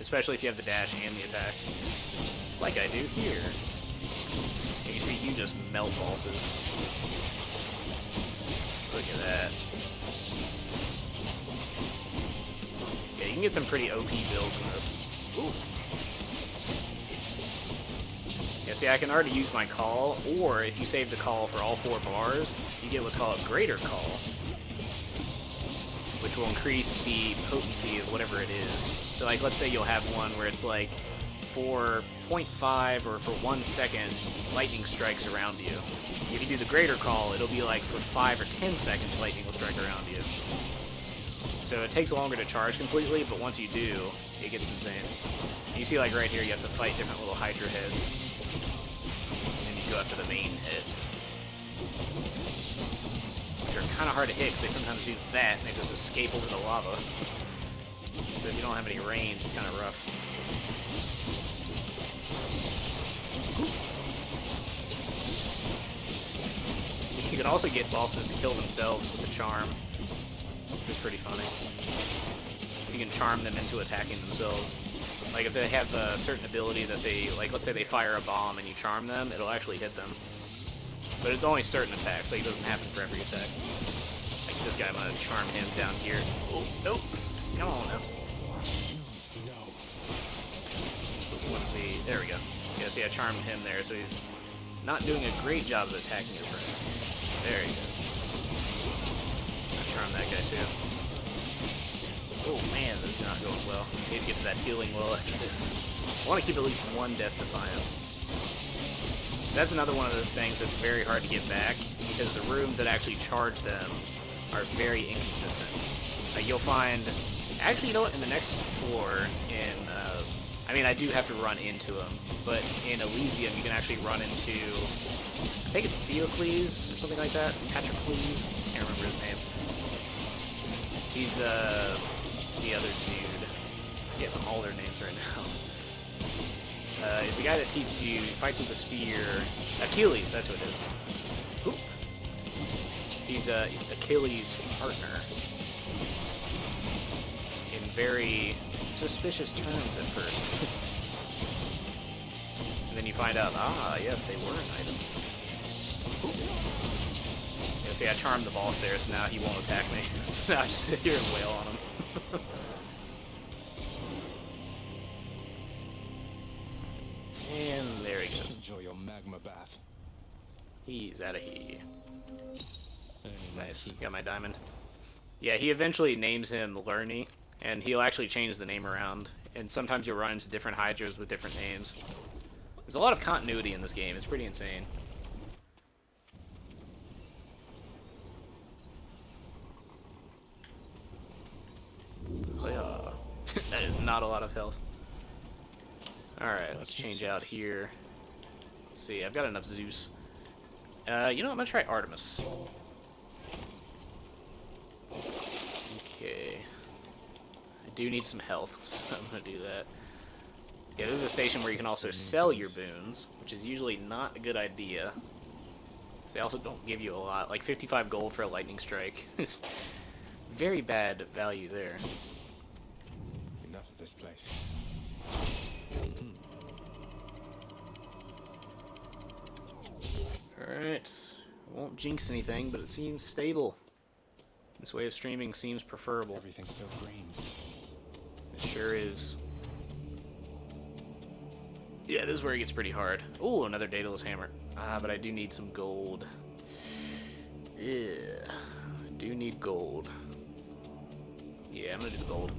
Speaker 1: Especially if you have the dash and the attack. Like I do here. And you see, you just melt bosses. Look at that. Yeah, you can get some pretty OP builds in this. Ooh. Yeah, see, I can already use my call, or if you save the call for all 4 bars, you get what's called a greater call, which will increase the potency of whatever it is. So, like, let's say you'll have one where it's like for 0.5 or for 1 second, lightning strikes around you. If you do the greater call, it'll be like for 5 or 10 seconds, lightning will strike around you. So it takes longer to charge completely, but once you do, it gets insane. You see, like, right here, you have to fight different little Hydra heads. Go after the main hit, which are kind of hard to hit because they sometimes do that and they just escape over the lava. So if you don't have any range, it's kind of rough. You can also get bosses to kill themselves with a charm, which is pretty funny. You can charm them into attacking themselves. Like, if they have a certain ability that they, like, let's say they fire a bomb and you charm them, it'll actually hit them. But it's only certain attacks, like, it doesn't happen for every attack. Like, this guy, I'm gonna charm him down here. Oh, nope. Come on now.
Speaker 4: No.
Speaker 1: Let's see. There we go. Yeah, see, I charmed him there, so he's not doing a great job of attacking his friends. There you go. I charmed that guy, too. Oh man, this is not going well. I need to get to that healing well after this. I want to keep at least 1 Death Defiance. That's another one of those things that's very hard to get back, because the rooms that actually charge them are very inconsistent. Like, you'll find... Actually, you know what? In the next floor, I mean, I do have to run into them, but in Elysium, you can actually run into... I think it's Theocles or something like that. Patrocles. Can't remember his name. He's, the other dude. I'm forgetting all their names right now. He's the guy that teaches you, fights with a spear. Achilles, that's what it is. Oop. He's Achilles' partner. In very suspicious terms at first. And then you find out, yes, they were an item. Yeah, see, I charmed the boss there, so now he won't attack me. So now I just sit here and wail on him. And there he goes.
Speaker 4: Enjoy your magma bath.
Speaker 1: He's out of here. Nice. Got my diamond. Yeah, he eventually names him Lerny, and he'll actually change the name around. And sometimes you'll run into different Hydras with different names. There's a lot of continuity in this game. It's pretty insane. Oh, yeah. That is not a lot of health. Alright, let's change out here. Let's see, I've got enough Zeus. You know what, I'm gonna try Artemis. Okay. I do need some health, so I'm gonna do that. Yeah, this is a station where you can also sell your boons, which is usually not a good idea. They also don't give you a lot. Like 55 gold for a lightning strike. It's very bad value there.
Speaker 4: Enough of this place.
Speaker 1: Alright. Won't jinx anything, but it seems stable. This way of streaming seems preferable.
Speaker 4: Everything's so green.
Speaker 1: It sure is. Yeah, this is where it gets pretty hard. Oh, another Daedalus hammer. But I do need some gold. Yeah, I do need gold. Yeah, I'm gonna do the gold.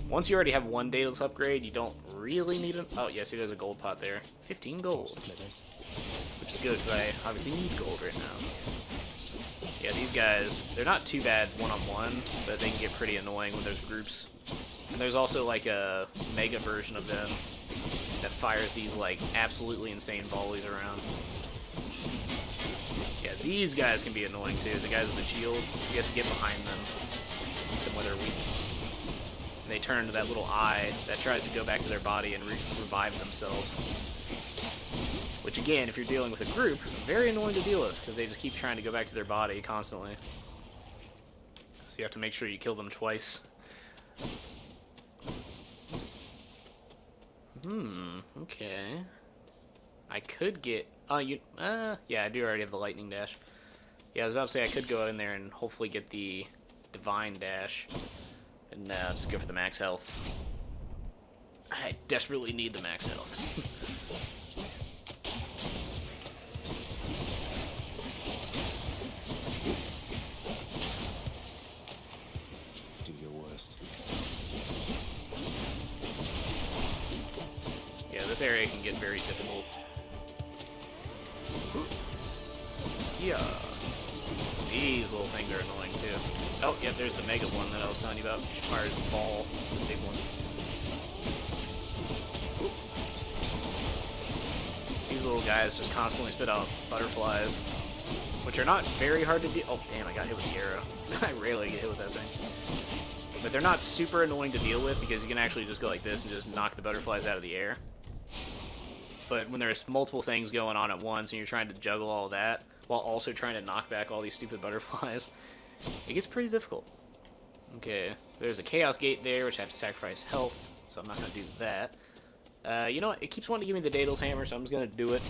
Speaker 1: Once you already have one Daedalus upgrade, you don't really need it. Oh, yeah, see, there's a gold pot there. 15 gold. Which is good, because I obviously need gold right now. Yeah, these guys, they're not too bad one-on-one, but they can get pretty annoying when there's groups. And there's also, like, a mega version of them that fires these, like, absolutely insane volleys around. Yeah, these guys can be annoying, too. The guys with the shields, you have to get behind them, keep them where they're weak. And they turn to that little eye that tries to go back to their body and revive themselves. Which, again, if you're dealing with a group, is very annoying to deal with, because they just keep trying to go back to their body constantly. So you have to make sure you kill them twice. Okay. I could get... yeah, I do already have the lightning dash. Yeah, I was about to say I could go in there and hopefully get the divine dash. And just go for the max health. I desperately need the max health.
Speaker 4: Do your worst.
Speaker 1: Yeah, this area can get very difficult. Yeah. These little things are annoying too. Oh, yeah, there's the mega one that I was telling you about. Which fires a ball. The big one. Ooh. These little guys just constantly spit out butterflies, which are not very hard to deal. Oh, damn, I got hit with the arrow. I rarely get hit with that thing. But they're not super annoying to deal with because you can actually just go like this and just knock the butterflies out of the air. But when there's multiple things going on at once and you're trying to juggle all that while also trying to knock back all these stupid butterflies, it gets pretty difficult. Okay, there's a chaos gate there, which I have to sacrifice health, so I'm not going to do that. You know what? It keeps wanting to give me the Daedalus hammer, so I'm just going to do it.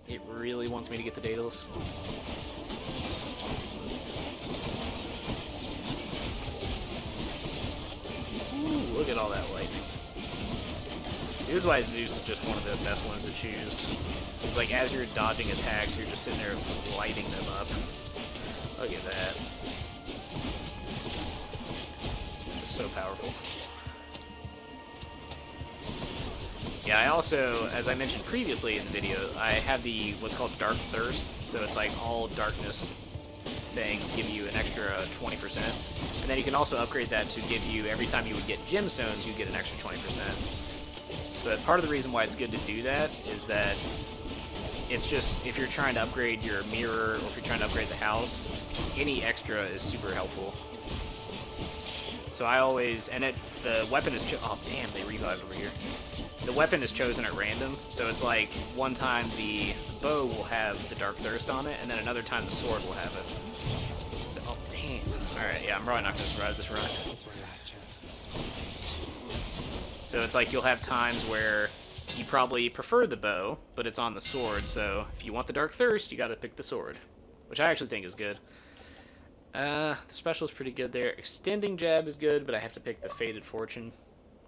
Speaker 1: It really wants me to get the Daedalus. Ooh, look at all that lightning. This is why Zeus is just one of the best ones to choose. It's like as you're dodging attacks, you're just sitting there lighting them up. Look at that. Just so powerful. Yeah, Yeah, I also, as I mentioned previously in the video, I have the what's called Dark Thirst, so it's like all darkness things give you an extra 20%, and then you can also upgrade that to give you, every time you would get gemstones, you get an extra 20%. But part of the reason why it's good to do that is that it's just, if you're trying to upgrade your mirror, or if you're trying to upgrade the house, any extra is super helpful. So I always, and the weapon is, oh damn, they revived over here. The weapon is chosen at random, so it's like one time the bow will have the Dark Thirst on it, and then another time the sword will have it. So, oh damn. Alright, yeah, I'm probably not going to survive this run.
Speaker 4: It's my last chance.
Speaker 1: So it's like you'll have times where you probably prefer the bow, but it's on the sword, so if you want the Dark Thirst, you gotta pick the sword. Which I actually think is good. The special is pretty good there. Extending Jab is good, but I have to pick the Fated Fortune.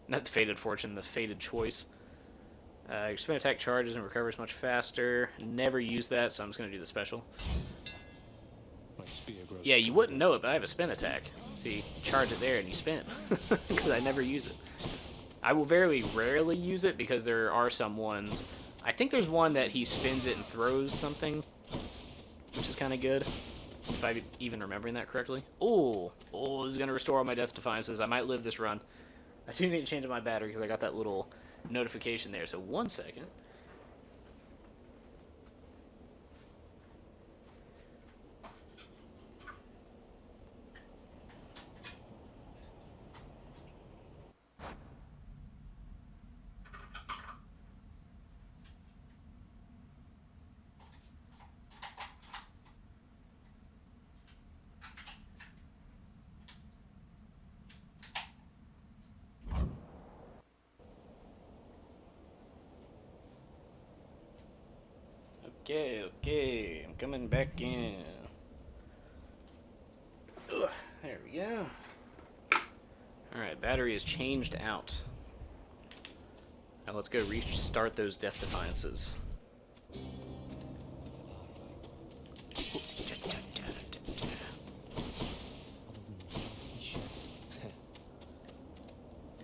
Speaker 1: Not the Fated Fortune, the Fated Choice. Your spin attack charges and recovers much faster. Never use that, so I'm just going to do the special.
Speaker 4: My spear grows
Speaker 1: Yeah, you wouldn't know it, but I have a spin attack. See, you charge it there and you spin. Because I never use it. I will very rarely use it because there are some ones. I think there's one that he spins it and throws something, which is kind of good. If I'm even remembering that correctly. Oh, this is going to restore all my Death Defiances. I might live this run. I do need to change up my battery because I got that little notification there. So 1 second. Okay, I'm coming back in. Ugh, there we go. Alright, battery is changed out. Now let's go restart those Death Defiances.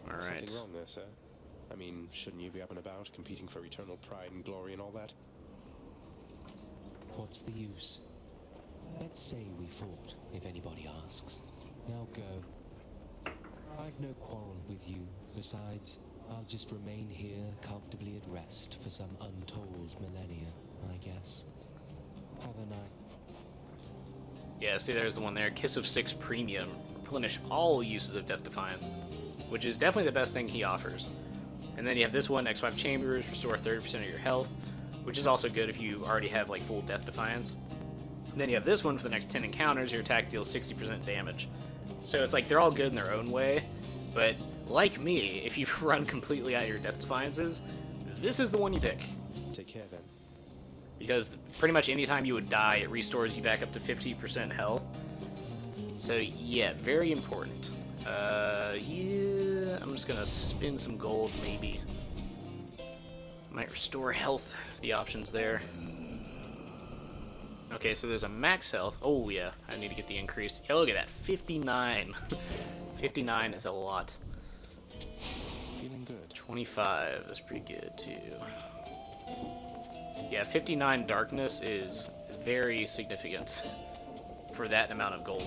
Speaker 1: Alright.
Speaker 4: Something wrong there, sir? I mean, shouldn't you be up and about, competing for eternal pride and glory and all that?
Speaker 9: What's the use? Let's say we fought, if anybody asks. Now go. I've no quarrel with you. Besides, I'll just remain here comfortably at rest for some untold millennia, I guess. Have a night.
Speaker 1: Yeah, see, there's the one there. Kiss of Six Premium. Replenish all uses of Death Defiance, which is definitely the best thing he offers. And then you have this one, X5 Chambers, restore 30% of your health, which is also good if you already have like full Death Defiance. And then you have this one for the next 10 encounters, your attack deals 60% damage. So it's like they're all good in their own way, but like me, if you run completely out of your Death Defiances, this is the one you pick.
Speaker 4: Take care then.
Speaker 1: Because pretty much any time you would die, it restores you back up to 50% health. So yeah, very important. Yeah, I'm just gonna spin some gold maybe. Might restore health, the options there. Okay, so there's a max health. Oh yeah, I need to get the increased. Yeah, look at that, 59. 59 is a lot.
Speaker 4: Feeling good.
Speaker 1: 25, that's pretty good too. Yeah, 59 darkness is very significant for that amount of gold.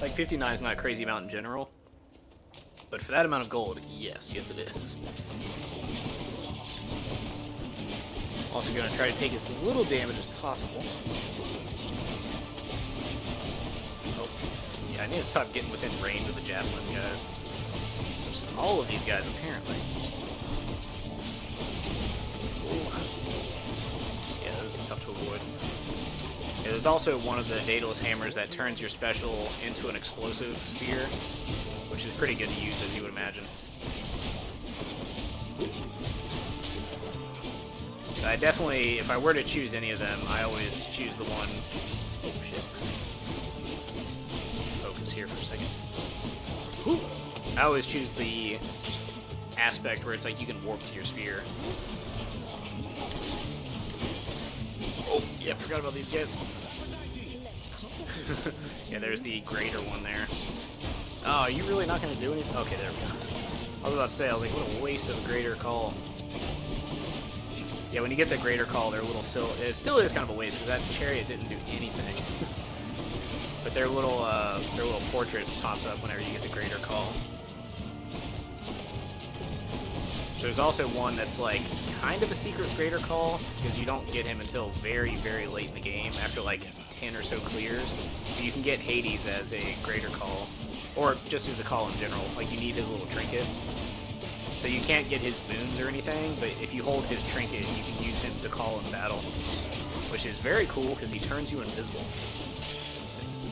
Speaker 1: Like 59 is not a crazy amount in general, but for that amount of gold, yes it is. Also going to try to take as little damage as possible. Oh, yeah, I need to stop getting within range of the javelin, guys. There's all of these guys, apparently. Ooh. Yeah, those are tough to avoid. Yeah, there's also one of the Daedalus hammers that turns your special into an explosive spear, which is pretty good to use, as you would imagine. I definitely, if I were to choose any of them, I always choose the one... Oh, shit. Focus here for a second. Whew. I always choose the aspect where it's like you can warp to your spear. Oh, yeah, forgot about these guys. Yeah, there's the greater one there. Oh, are you really not going to do anything? Okay, there we go. I was about to say, I was like, what a waste of a greater call. Yeah, when you get the Greater Call, they're a little it still is kind of a waste because that chariot didn't do anything. But their little portrait pops up whenever you get the Greater Call. There's also one that's like kind of a secret Greater Call because you don't get him until very, very late in the game after like 10 or so clears. So you can get Hades as a Greater Call, or just as a call in general. Like you need his little trinket. So you can't get his boons or anything, but if you hold his trinket, you can use him to call in battle, which is very cool because he turns you invisible.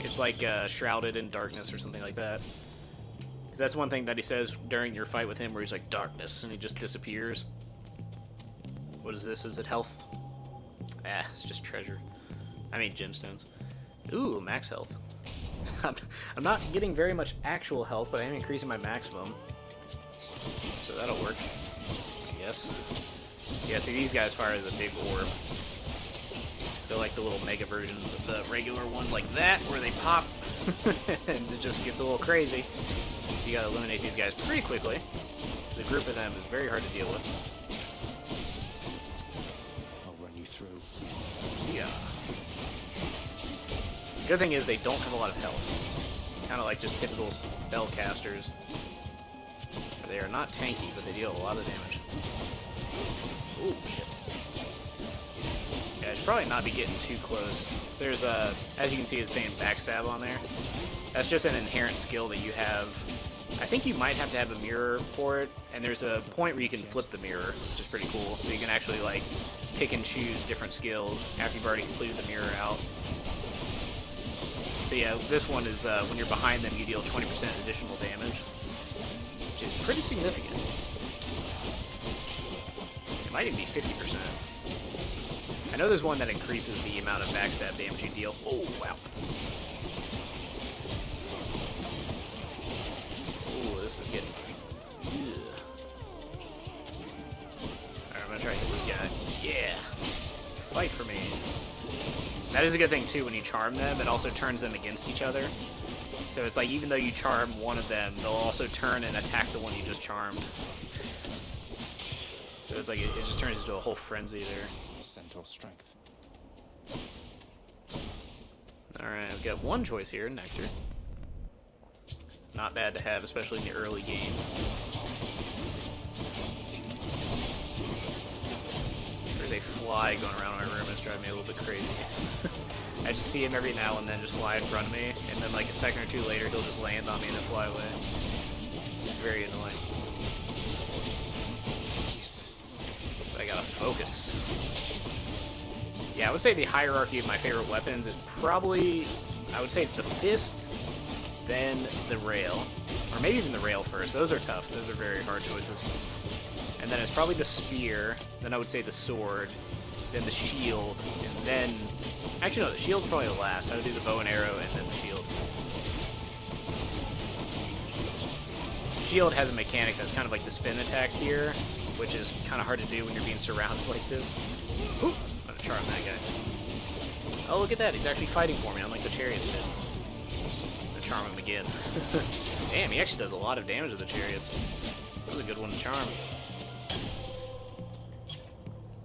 Speaker 1: It's like shrouded in darkness or something like that. Because that's one thing that he says during your fight with him, where he's like, darkness, and he just disappears. What is this? Is it health? Ah, it's just treasure. I mean gemstones. Ooh, max health. I'm not getting very much actual health, but I am increasing my maximum. So that'll work. Yes. Yeah, see, these guys fire the big orb. They're like the little mega versions of the regular ones like that, where they pop, and it just gets a little crazy. So you gotta eliminate these guys pretty quickly. The group of them is very hard to deal with.
Speaker 9: I'll run you through.
Speaker 1: Yeah. Good thing is they don't have a lot of health. Kind of like just typical spellcasters. They are not tanky, but they deal a lot of damage. Ooh, shit. Yeah, I should probably not be getting too close. There's a, as you can see, it's saying backstab on there. That's just an inherent skill that you have. I think you might have to have a mirror for it, and there's a point where you can flip the mirror, which is pretty cool. So you can actually like pick and choose different skills after you've already completed the mirror out. So yeah, this one is when you're behind them, you deal 20% additional damage, which is pretty significant. It might even be 50%. I know there's one that increases the amount of backstab damage you deal. Oh, wow. Ooh, this is getting... Alright, I'm gonna try to hit this guy. Yeah! Fight for me. That is a good thing, too, when you charm them, it also turns them against each other. So it's like, even though you charm one of them, they'll also turn and attack the one you just charmed. So it's like, it just turns into a whole frenzy there.
Speaker 4: Centaur strength.
Speaker 1: Alright, I've got one choice here, Nectar. Not bad to have, especially in the early game. There's a fly going around my room, it's driving me a little bit crazy. I just see him every now and then just fly in front of me, and then like a second or two later he'll just land on me and then fly away. It's very annoying. But I gotta focus. Yeah, I would say the hierarchy of my favorite weapons is probably, I would say it's the fist, then the rail, or maybe even the rail first. Those are tough. Those are very hard choices. And then it's probably the spear, then I would say the sword, then the shield, and then, actually no, the shield's probably the last. I would do the bow and arrow and then the shield. Shield has a mechanic that's kind of like the spin attack here, which is kind of hard to do when you're being surrounded like this. Ooh. Charm that guy. Oh, look at that. He's actually fighting for me, unlike the chariots did. I'm gonna charm him again. Damn, he actually does a lot of damage to the chariots. That was a good one to charm.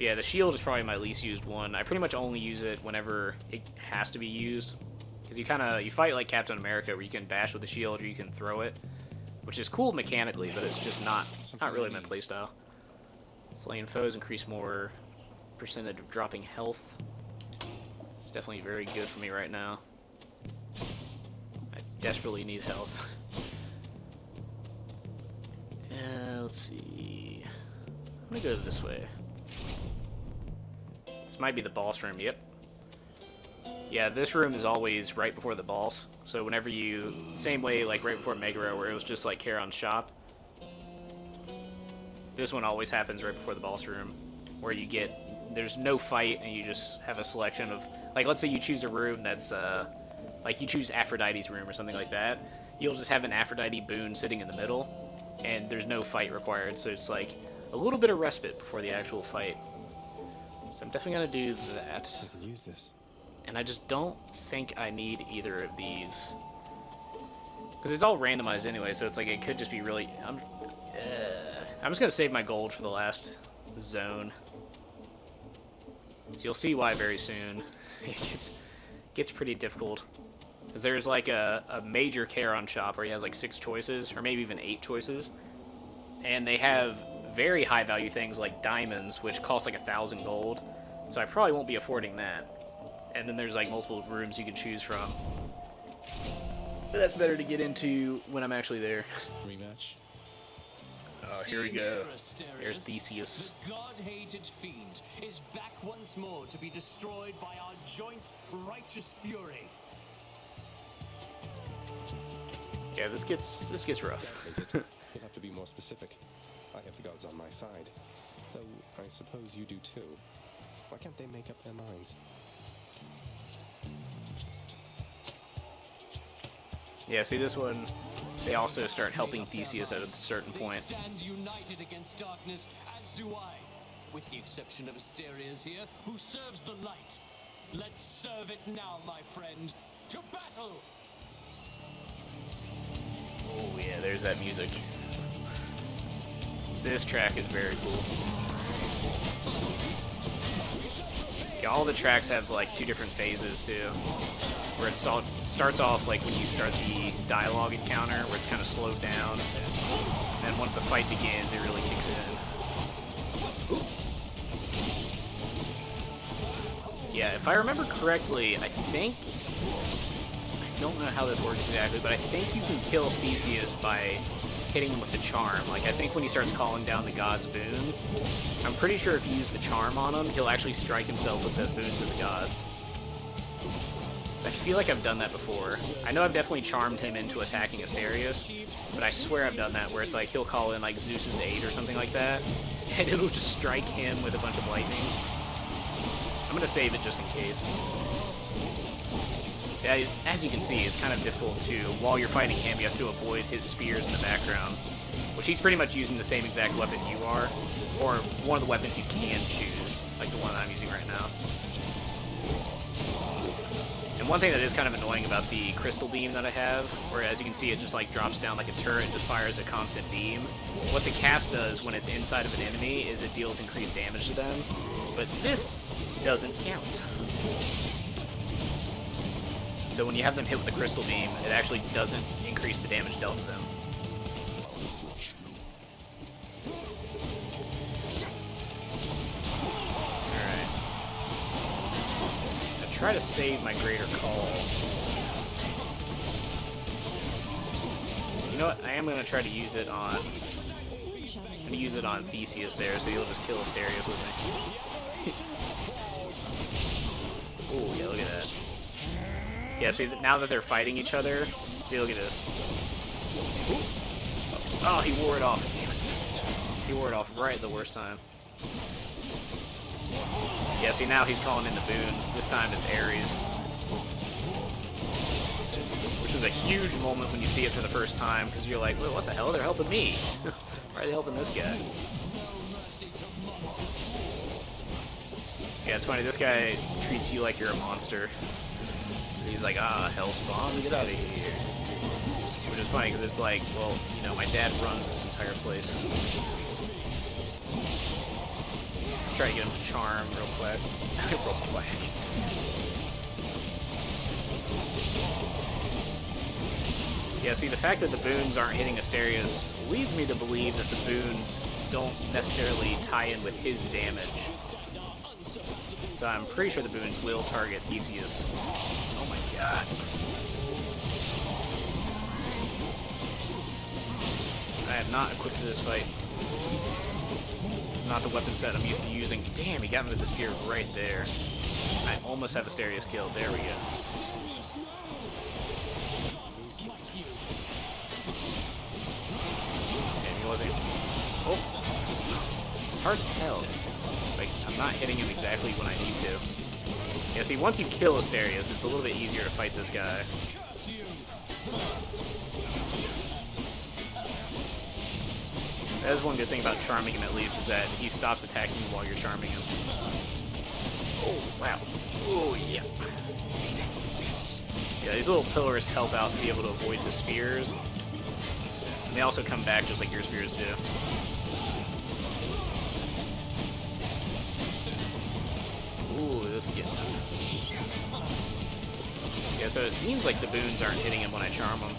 Speaker 1: Yeah, the shield is probably my least used one. I pretty much only use it whenever it has to be used. Because you fight like Captain America, where you can bash with the shield or you can throw it. Which is cool mechanically, but it's just not really my playstyle. Slaying foes increase more percentage of dropping health. It's definitely very good for me right now. I desperately need health. Let's see. I'm gonna go this way. This might be the boss room, yep. Yeah, this room is always right before the boss. So whenever you, same way like right before Megara where it was just like Charon's shop. This one always happens right before the boss room, where you get, there's no fight, and you just have a selection of, like, let's say you choose a room that's, like, you choose Aphrodite's room or something like that. You'll just have an Aphrodite boon sitting in the middle, and there's no fight required, so it's, like, a little bit of respite before the actual fight. So I'm definitely gonna do that.
Speaker 4: I can use this.
Speaker 1: And I just don't think I need either of these. Because it's all randomized anyway, so it's like, it could just be really, I'm just gonna save my gold for the last zone. So you'll see why very soon. It gets pretty difficult. Because there's like a major Charon shop where he has like 6 choices, or maybe even 8 choices. And they have very high value things like diamonds, which cost like 1,000 gold. So I probably won't be affording that. And then there's like multiple rooms you can choose from. But that's better to get into when I'm actually there.
Speaker 4: Rematch.
Speaker 1: Oh, here we go. There's Theseus.
Speaker 10: The god-hated fiend is back once more to be destroyed by our joint righteous fury.
Speaker 1: Yeah, this gets rough.
Speaker 4: You'll have to be more specific. I have the gods on my side. Though I suppose you do too. Why can't they make up their minds?
Speaker 1: Yeah, see this one, they also start helping Theseus at a certain point.
Speaker 10: They stand united against darkness, as do I. With the exception of Asteria's here, who serves the light. Let's serve it now, my friend. To battle!
Speaker 1: Oh yeah, there's that music. This track is very cool. Yeah, all the tracks have like 2 different phases too. Where it starts off like when you start the dialogue encounter, where it's kind of slowed down. And then once the fight begins, it really kicks in. Yeah, if I remember correctly, I don't know how this works exactly, but I think you can kill Theseus by hitting him with the charm. Like, I think when he starts calling down the gods' boons, I'm pretty sure if you use the charm on him, he'll actually strike himself with the boons of the gods. So I feel like I've done that before. I know I've definitely charmed him into attacking Asterius, but I swear I've done that, where it's like he'll call in like Zeus's aid or something like that, and it'll just strike him with a bunch of lightning. I'm gonna save it just in case. Yeah, as you can see, it's kind of difficult to, while you're fighting him, you have to avoid his spears in the background, which he's pretty much using the same exact weapon you are, or one of the weapons you can choose, like the one I'm using right now. And one thing that is kind of annoying about the crystal beam that I have, where as you can see it just like drops down like a turret and just fires a constant beam, what the cast does when it's inside of an enemy is it deals increased damage to them, but this doesn't count. So when you have them hit with the crystal beam, it actually doesn't increase the damage dealt to them. Alright. I try to save my greater call. You know what? I am going to try to use it on... I'm going to use it on Theseus there, so he'll just kill Asterius with me. Oh, yeah, look at that. Yeah, see, now that they're fighting each other, see, look at this. Oh, he wore it off. Damn it. He wore it off right at the worst time. Yeah, see, now he's calling in the boons. This time it's Ares. Which was a huge moment when you see it for the first time, because you're like, well, what the hell? They're helping me. Why are they helping this guy? Yeah, it's funny, this guy treats you like you're a monster. He's like, ah, Hellspawn, get out of here. Which is funny, because it's like, well, you know, my dad runs this entire place. Try to get him to charm real quick. Real quick. Yeah, see, the fact that the boons aren't hitting Asterius leads me to believe that the boons don't necessarily tie in with his damage. So I'm pretty sure the boons will target Theseus. Oh my god. I am not equipped for this fight. It's not the weapon set I'm used to using. Damn, he got me with the spear right there. I almost have Asterius killed. There we go. And he wasn't... Oh. It's hard to tell. Like, I'm not hitting him exactly when I need to. Yeah, see, once you kill Asterius, it's a little bit easier to fight this guy. That is one good thing about charming him, at least, is that he stops attacking you while you're charming him. Oh, wow. Oh, yeah. Yeah, these little pillars help out to be able to avoid the spears. And they also come back just like your spears do. Ooh, this is getting tough. Yeah, so it seems like the boons aren't hitting him when I charm him.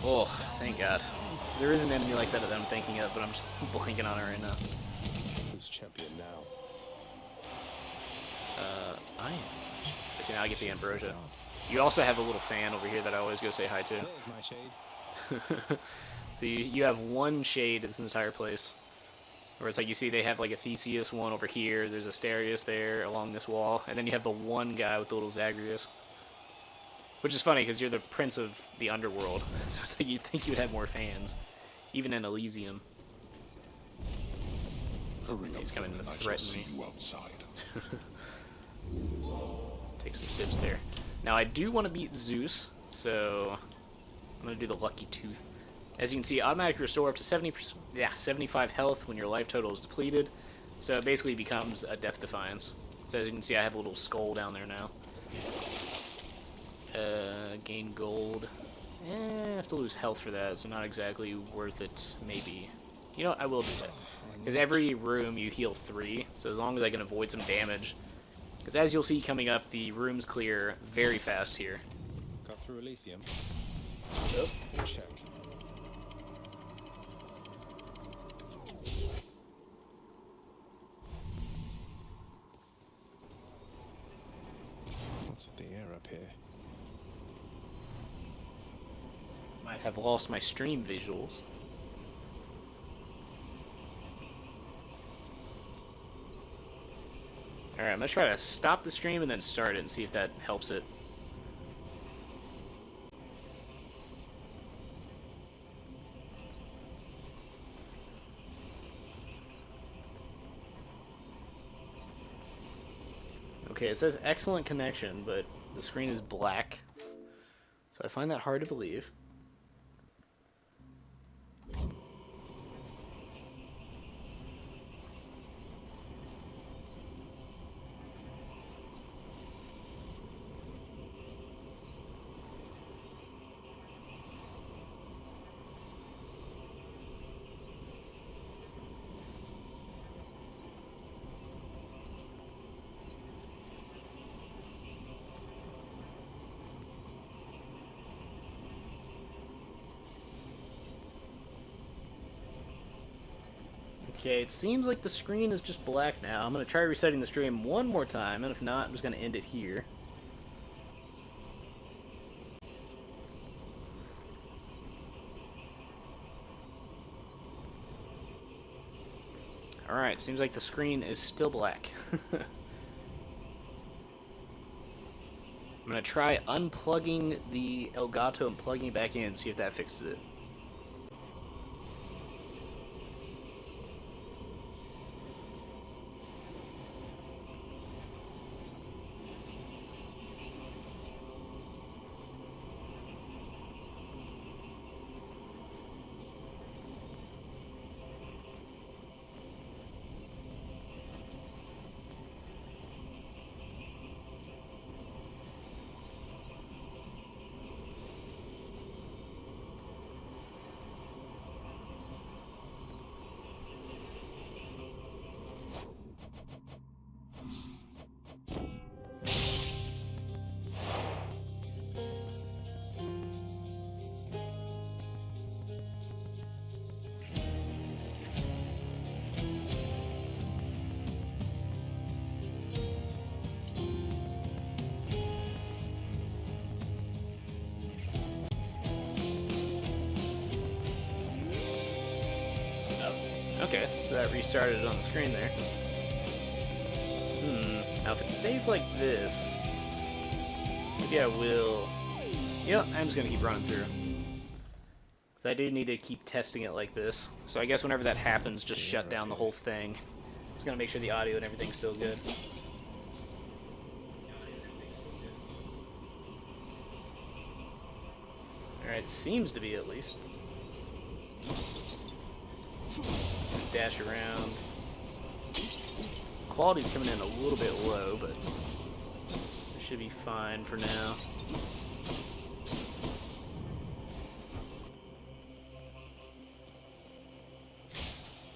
Speaker 1: Oh, thank God. There is an enemy like that I'm thinking of, but I'm just blanking on it right now.
Speaker 4: Who's champion now?
Speaker 1: I am. See, now I get the ambrosia. You also have a little fan over here that I always go say hi to.
Speaker 4: There's my shade.
Speaker 1: So you have one shade in this entire place. Where it's like you see they have like a Theseus one over here, there's Asterius there along this wall, and then you have the one guy with the little Zagreus. Which is funny because you're the prince of the underworld, so it's like you'd think you'd have more fans, even in Elysium. He's coming to threaten me. Take some sips there. Now I do want to beat Zeus, so I'm gonna do the Lucky Tooth. As you can see, automatic restore up to 75 health when your life total is depleted. So it basically becomes a Death Defiance. So as you can see, I have a little skull down there now. Gain gold. I have to lose health for that, so not exactly worth it, maybe. You know what, I will do that. Because every room you heal 3, so as long as I can avoid some damage. Because as you'll see coming up, the rooms clear very fast here.
Speaker 4: Got through Elysium.
Speaker 1: Yep.
Speaker 4: Check. What's with the air up here?
Speaker 1: Might have lost my stream visuals. Alright, I'm going to try to stop the stream and then start it and see if that helps it. Okay, it says excellent connection, but the screen is black. So I find that hard to believe. Okay, it seems like the screen is just black now. I'm going to try resetting the stream one more time, and if not, I'm just going to end it here. Alright, seems like the screen is still black. I'm going to try unplugging the Elgato and plugging it back in, see if that fixes it. Okay, so that restarted it on the screen there. Now if it stays like this, maybe I will... You know, I'm just going to keep running through. Because I do need to keep testing it like this. So I guess whenever that happens, just shut down the whole thing. Just going to make sure the audio and everything's still good. Alright, seems to be at least. Dash around. Quality's coming in a little bit low, but it should be fine for now.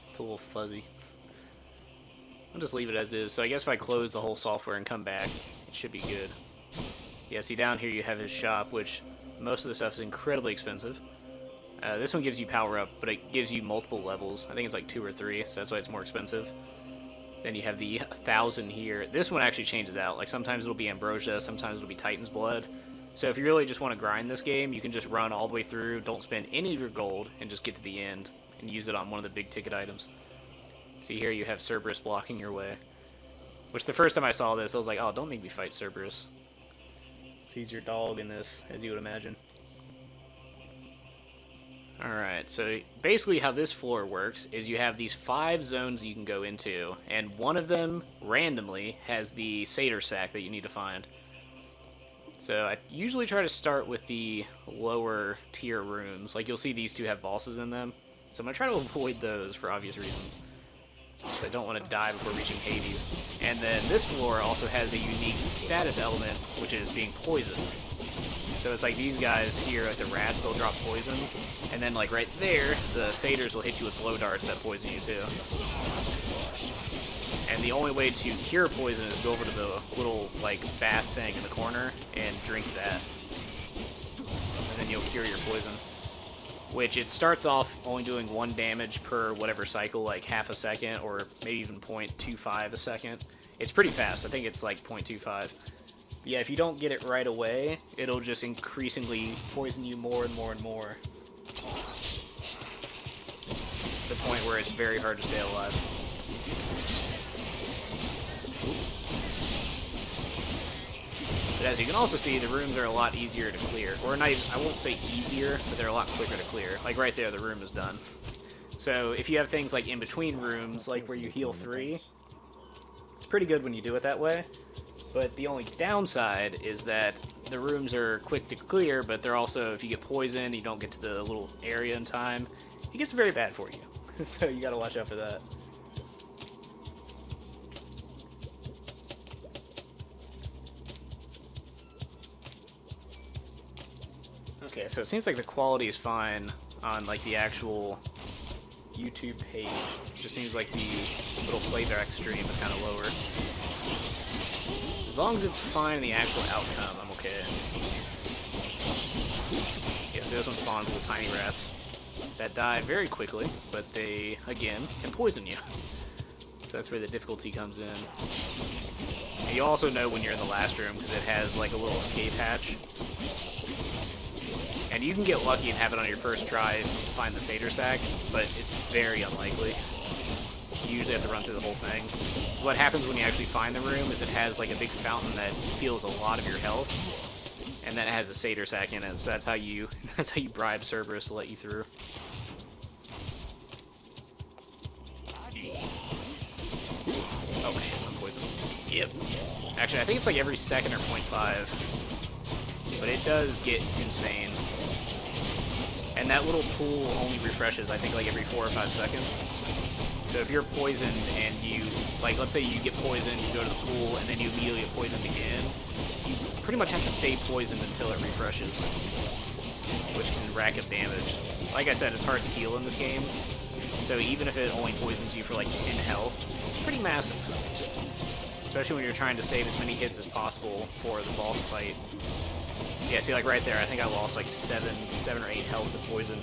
Speaker 1: It's a little fuzzy. I'll just leave it as is. So I guess if I close the whole software and come back, it should be good. Yeah, see down here you have his shop, which most of the stuff is incredibly expensive. This one gives you power up, but it gives you multiple levels. I think it's like 2 or 3, so that's why it's more expensive. Then you have the 1,000 here. This one actually changes out. Like sometimes it'll be Ambrosia, sometimes it'll be Titan's Blood. So if you really just want to grind this game, you can just run all the way through, don't spend any of your gold, and just get to the end and use it on one of the big ticket items. See here you have Cerberus blocking your way. Which the first time I saw this, I was like, oh, don't make me fight Cerberus. So he's your dog in this, as you would imagine. Alright, so basically how this floor works is you have these 5 zones you can go into, and one of them, randomly, has the Satyr Sack that you need to find. So I usually try to start with the lower tier rooms. Like you'll see these 2 have bosses in them. So I'm going to try to avoid those for obvious reasons. So I don't want to die before reaching Hades. And then this floor also has a unique status element, which is being poisoned. So it's like these guys here, like the rats, they'll drop poison. And then like right there, the satyrs will hit you with blow darts that poison you too. And the only way to cure poison is go over to the little like bath thing in the corner and drink that. And then you'll cure your poison. Which it starts off only doing 1 damage per whatever cycle, like half a second or maybe even 0.25 a second. It's pretty fast. I think it's like 0.25. Yeah, if you don't get it right away, it'll just increasingly poison you more and more and more. To the point where it's very hard to stay alive. But as you can also see, the rooms are a lot easier to clear. Or not even, I won't say easier, but they're a lot quicker to clear. Like right there, the room is done. So if you have things like in between rooms, like where you heal 3, it's pretty good when you do it that way. But the only downside is that the rooms are quick to clear, but they're also, if you get poisoned, you don't get to the little area in time, it gets very bad for you. So you gotta watch out for that. Okay, so it seems like the quality is fine on like the actual YouTube page. It just seems like the little playback stream is kind of lower. As long as it's fine in the actual outcome, I'm okay. Yeah, so this one spawns with tiny rats that die very quickly, but they, again, can poison you. So that's where the difficulty comes in. And you also know when you're in the last room because it has like a little escape hatch. And you can get lucky and have it on your first try and find the Satyr Sack, but it's very unlikely. You usually have to run through the whole thing. So what happens when you actually find the room is it has like a big fountain that heals a lot of your health, and then it has a Satyr Sack in it. So that's how you bribe Cerberus to let you through. Oh shit, I'm poisoned. Yep. Actually, I think it's like every second or 0.5, but it does get insane. And that little pool only refreshes, I think, like every 4 or 5 seconds. So if you're poisoned and you, like, let's say you get poisoned, you go to the pool, and then you immediately get poisoned again, you pretty much have to stay poisoned until it refreshes, which can rack up damage. Like I said, it's hard to heal in this game, so even if it only poisons you for like 10 health, it's pretty massive. Especially when you're trying to save as many hits as possible for the boss fight. Yeah, see, like right there, I think I lost like 7 or 8 health to poison.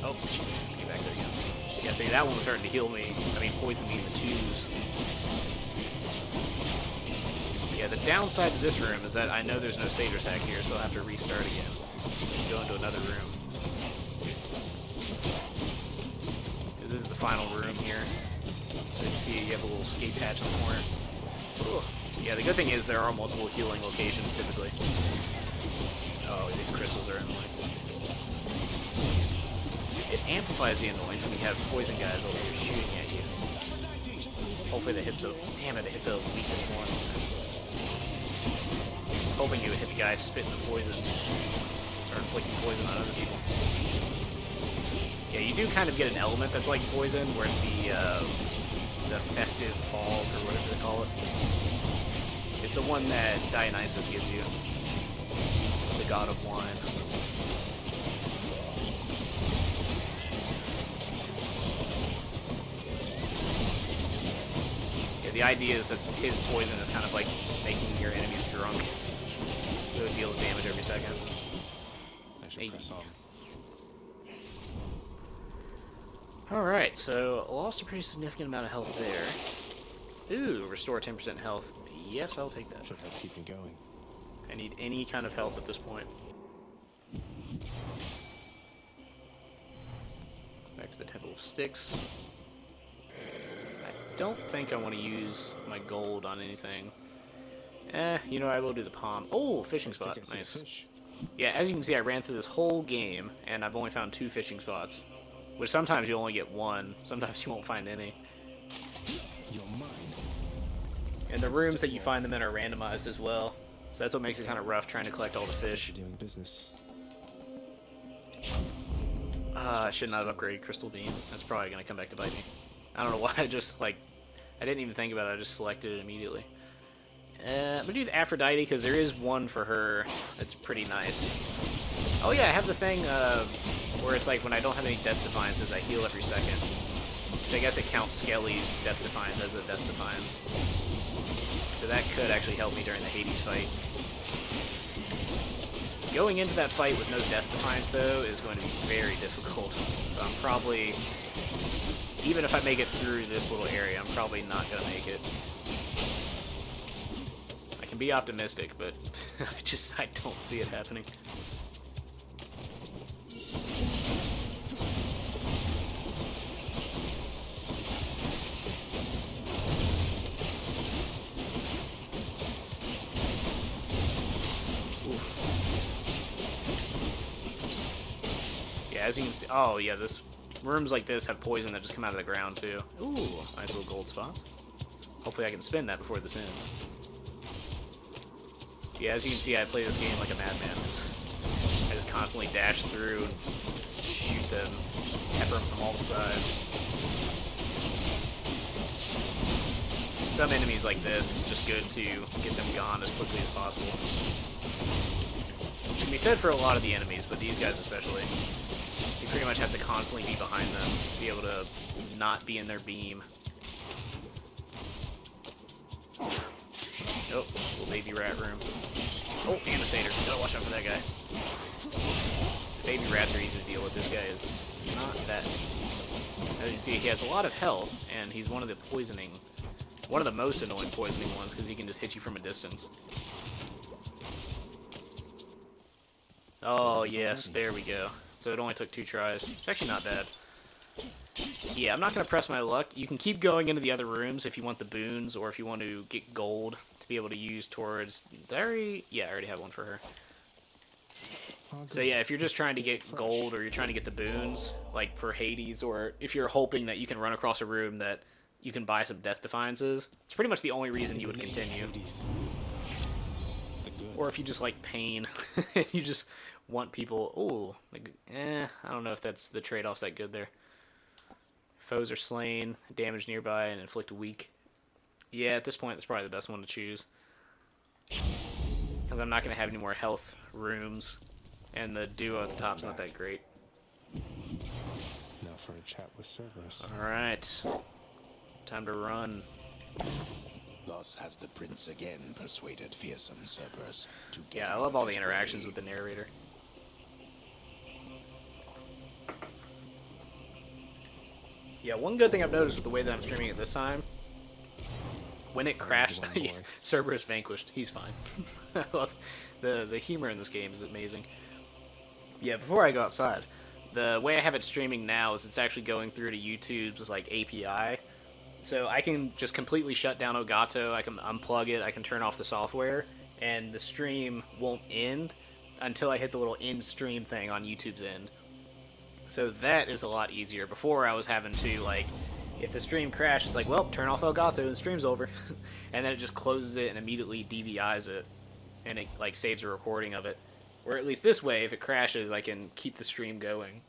Speaker 1: Oh, shit. Get back there again. Yeah, see, that one was starting to heal me. I mean, poison me in the 2s. Yeah, the downside to this room is that I know there's no Satyr Sack here, so I'll have to restart again. Go into another room. This is the final room here. So you can see you have a little escape hatch in the corner. Ooh. Yeah, the good thing is there are multiple healing locations typically. Oh, these crystals are annoying. It amplifies the annoyance when you have poison guys over here shooting at you. Hopefully that hits the... Damn it, it hit the weakest one. Hoping you would hit the guy spitting the poison. Start inflicting poison on other people. Yeah, you do kind of get an element that's like poison, where it's the festive fog, or whatever they call it. It's the one that Dionysus gives you. The god of wine. the idea is that his poison is kind of like making your enemies drunk, so it deals damage every second.
Speaker 4: I should press on.
Speaker 1: Alright, so lost a pretty significant amount of health there. Ooh, restore 10% health. Yes, I'll take that.
Speaker 4: Should help keep me going.
Speaker 1: I need any kind of health at this point. Back to the Temple of Sticks. I don't think I want to use my gold on anything. You know, I will do the palm. Oh, fishing spot. Nice. Yeah, as you can see, I ran through this whole game, and I've only found 2 fishing spots. Which sometimes you only get 1, sometimes you won't find any.
Speaker 4: You're mine.
Speaker 1: And the rooms that you find them in are randomized as well. So that's what makes it kind of rough trying to collect all the fish.
Speaker 4: Doing business.
Speaker 1: I should not have upgraded Crystal Beam. That's probably going to come back to bite me. I don't know why, I didn't even think about it, I just selected it immediately. I'm going to do the Aphrodite, because there is one for her that's pretty nice. Oh yeah, I have the thing where it's like when I don't have any Death Defiances, I heal every second. Which I guess it counts Skelly's Death Defiance as a Death Defiance. So that could actually help me during the Hades fight. Going into that fight with no Death Defiance, though, is going to be very difficult. So I'm probably, even if I make it through this little area, I'm probably not going to make it. I can be optimistic, but I don't see it happening. As you can see, oh yeah, rooms like this have poison that just come out of the ground too. Ooh, nice little gold spots. Hopefully I can spin that before this ends. Yeah, as you can see, I play this game like a madman. I just constantly dash through and shoot them, pepper them from all sides. Some enemies like this, it's just good to get them gone as quickly as possible. Which can be said for a lot of the enemies, but these guys especially. You pretty much have to constantly be behind them to be able to not be in their beam. Oh, little baby rat room. Oh, Anisator. Gotta watch out for that guy. Baby rats are easy to deal with. This guy is not that easy. As you can see, he has a lot of health, and he's one of the most annoying poisoning ones, because he can just hit you from a distance. Oh, yes, there we go. So it only took 2 tries. It's actually not bad. Yeah, I'm not going to press my luck. You can keep going into the other rooms if you want the boons, or if you want to get gold to be able to use towards... Yeah, I already have one for her. So yeah, if you're just trying to get gold, or you're trying to get the boons, like for Hades, or if you're hoping that you can run across a room that you can buy some Death Defiances, it's pretty much the only reason you would continue. Or if you just like pain, and you just want people... Ooh, like, I don't know if that's the trade-off's that good there. Foes are slain, damage nearby, and inflict weak. Yeah, at this point, that's probably the best one to choose. Because I'm not going to have any more health rooms, and the duo at the top's not that great.
Speaker 4: Now for a chat with Cerberus.
Speaker 1: Alright. Time to run.
Speaker 11: Thus has the prince again persuaded fearsome Cerberus to get
Speaker 1: Yeah, I love all the interactions with the narrator. Yeah, one good thing I've noticed with the way that I'm streaming it this time, when it crashed, Cerberus vanquished. He's fine. I love the humor in this game is amazing. Yeah, before I go outside, the way I have it streaming now is it's actually going through to YouTube's like API. So I can just completely shut down Elgato, I can unplug it, I can turn off the software, and the stream won't end until I hit the little end stream thing on YouTube's end. So that is a lot easier. Before I was having to, like, if the stream crashed, it's like, well, turn off Elgato and the stream's over. And then it just closes it and immediately DVIs it, and it, like, saves a recording of it. Or at least this way, if it crashes, I can keep the stream going.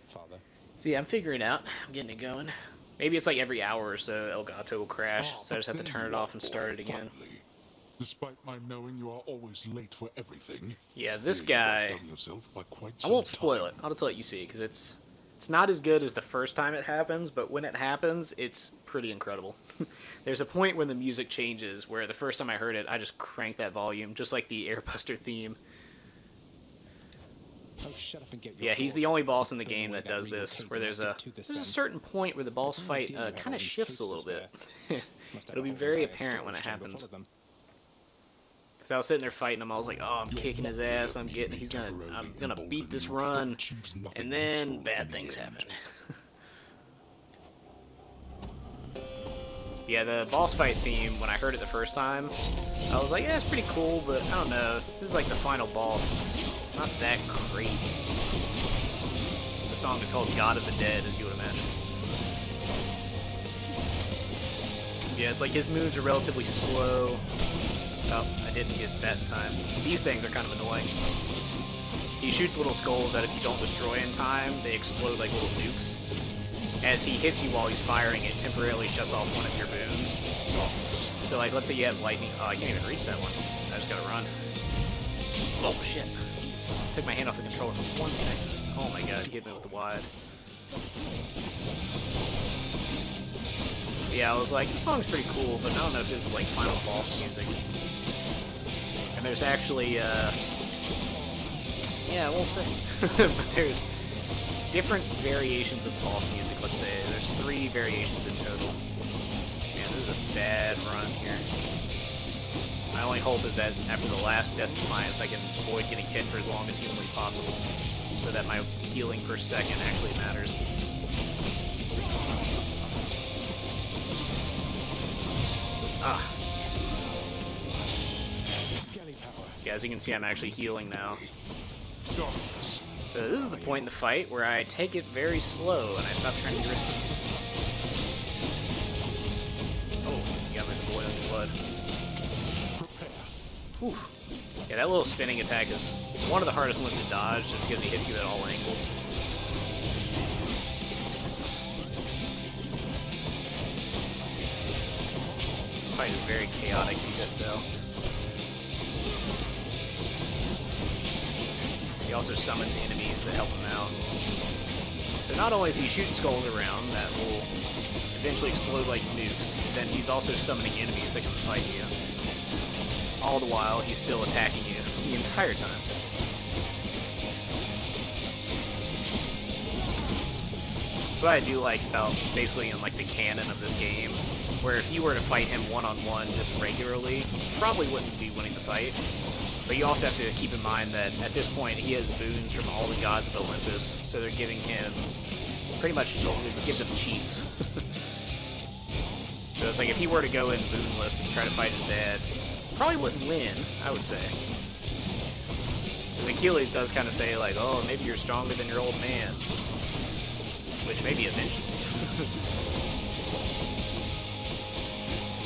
Speaker 4: Father.
Speaker 1: So yeah, I'm figuring it out. I'm getting it going. Maybe it's like every hour or so Elgato will crash, so I just have to turn it off and start it again.
Speaker 12: Despite my knowing you are always late for everything.
Speaker 1: Yeah, this guy... I won't spoil it. I'll just let you see, because it's It's not as good as the first time it happens, but when it happens, it's pretty incredible. There's a point when the music changes where the first time I heard it, I just cranked that volume, just like the Airbuster theme.
Speaker 2: Oh, shut up and get your
Speaker 1: Yeah, he's
Speaker 2: sword.
Speaker 1: the only boss in the
Speaker 2: Don't
Speaker 1: game
Speaker 2: worry
Speaker 1: that
Speaker 2: about
Speaker 1: does
Speaker 2: real
Speaker 1: this,
Speaker 2: cable
Speaker 1: where there's a
Speaker 2: to this
Speaker 1: there's a
Speaker 2: then.
Speaker 1: certain point where the boss
Speaker 2: No
Speaker 1: fight
Speaker 2: idea you have
Speaker 1: kind
Speaker 2: all
Speaker 1: of
Speaker 2: these
Speaker 1: shifts a
Speaker 2: cases
Speaker 1: little bit.
Speaker 2: Must have
Speaker 1: It'll
Speaker 2: a
Speaker 1: be
Speaker 2: whole
Speaker 1: very
Speaker 2: entire
Speaker 1: apparent when it
Speaker 2: storage chamber
Speaker 1: happens.
Speaker 2: full of them.
Speaker 1: Cause I was sitting there fighting him, I was like, "Oh, I'm kicking his ass. I'm gonna beat this run," and then bad things happen. Yeah, the boss fight theme, when I heard it the first time, I was like, "Yeah, it's pretty cool," but I don't know. This is like the final boss. It's not that crazy. The song is called "God of the Dead," as you would imagine. Yeah, it's like his moves are relatively slow. Oh, I didn't get that in time. These things are kind of annoying. He shoots little skulls that if you don't destroy in time, they explode like little nukes. As he hits you while he's firing, it temporarily shuts off one of your boons. So like, let's say you have lightning. Oh, I can't even reach that one. I just gotta run. Oh, shit. Took my hand off the controller for 1 second. Oh my god, he hit me with the wide. Yeah, I was like, this song's pretty cool, but I don't know if this is like final boss music. And there's actually, yeah, we'll see. But there's different variations of boss music, let's say. There's 3 variations in total. Man, this is a bad run here. My only hope is that after the last Death Defiance, I can avoid getting hit for as long as humanly possible, so that my healing per second actually matters. Ah. Yeah, as you can see, I'm actually healing now. So this is the point in the fight where I take it very slow and I stop trying to be risky. Oh, you got me the boiling blood. Whew. Yeah, that little spinning attack is one of the hardest ones to dodge just because he hits you at all angles. This fight is very chaotic, you can tell. He also summons enemies that help him out. So not only is he shooting skulls around that will eventually explode like nukes, then he's also summoning enemies that can fight you. All the while, he's still attacking you the entire time. That's what I do like about basically in like the canon of this game, where if you were to fight him one-on-one just regularly, you probably wouldn't be winning the fight. But you also have to keep in mind that at this point he has boons from all the gods of Olympus, so they're giving him pretty much give them cheats. So it's like if he were to go in boonless and try to fight his dad, probably wouldn't win, I would say. Because Achilles does kind of say like, oh, maybe you're stronger than your old man, which maybe eventually.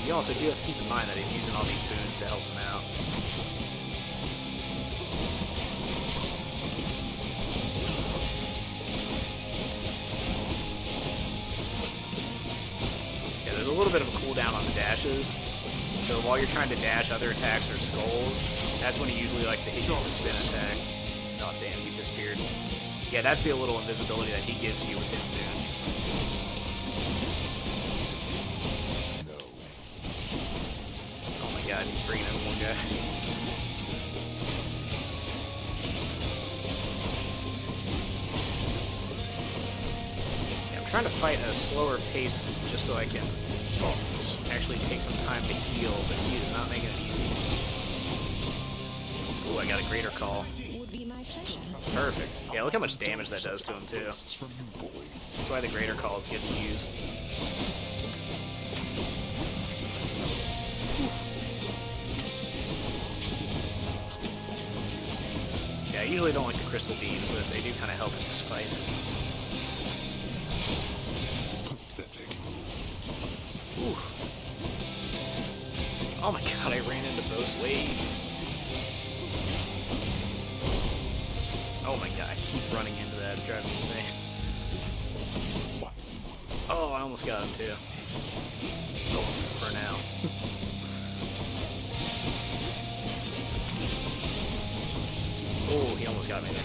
Speaker 1: You also do have to keep in mind that he's using all these boons to help him out. There's a little bit of a cooldown on the dashes, so while you're trying to dash other attacks or skulls, that's when he usually likes to hit you with a spin attack. Oh damn, he disappeared. Yeah, that's the little invisibility that he gives you with his boon. Oh my god, he's bringing in more guys. Yeah, I'm trying to fight at a slower pace just so I can actually take some time to heal, but he is not making it easy. Ooh, I got a greater call.
Speaker 8: Would be my pleasure.
Speaker 1: Perfect. Yeah, look how much damage that does to him, too. That's why the greater call is good to use. Yeah, I usually don't like the crystal beams, but they do kind of help in this fight. Ooh. Oh my god, I ran into both waves. Oh my god, I keep running into that. It's driving me insane. Oh, I almost got him too. Oh, for now. Oh, he almost got me there.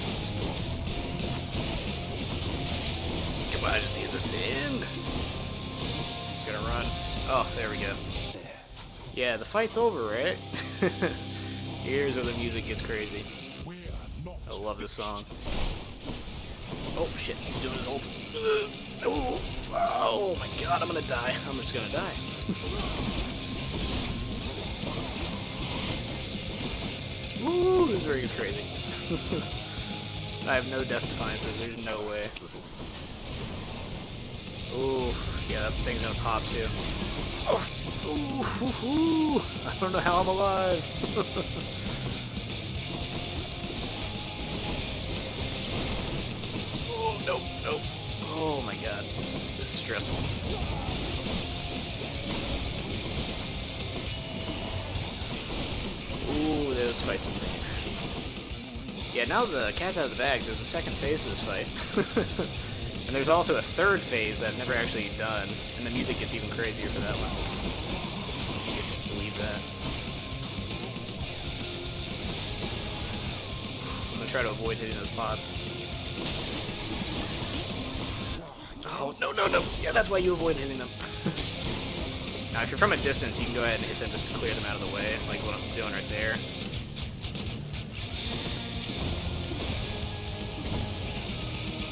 Speaker 1: Come on, I just need this to end. Just gonna run. Oh, there we go. Yeah, the fight's over, right? Here's where the music gets crazy. I love this song. Oh shit, he's doing his ult. Oh my god, I'm gonna die. I'm just gonna die. Woo, this is where it gets crazy. I have no death defiance, so there's no way. Ooh, yeah, that thing's gonna pop too. Oh, ooh, I don't know how I'm alive. Oh, nope, nope. Oh my god, this is stressful. Ooh, this fight's insane. Yeah, now the cat's out of the bag, there's a second phase of this fight. And there's also a third phase that I've never actually done, and the music gets even crazier for that one. You can believe that. I'm gonna try to avoid hitting those pots. Oh, no, no, no! Yeah, that's why you avoid hitting them. Now, if you're from a distance, you can go ahead and hit them just to clear them out of the way, like what I'm doing right there.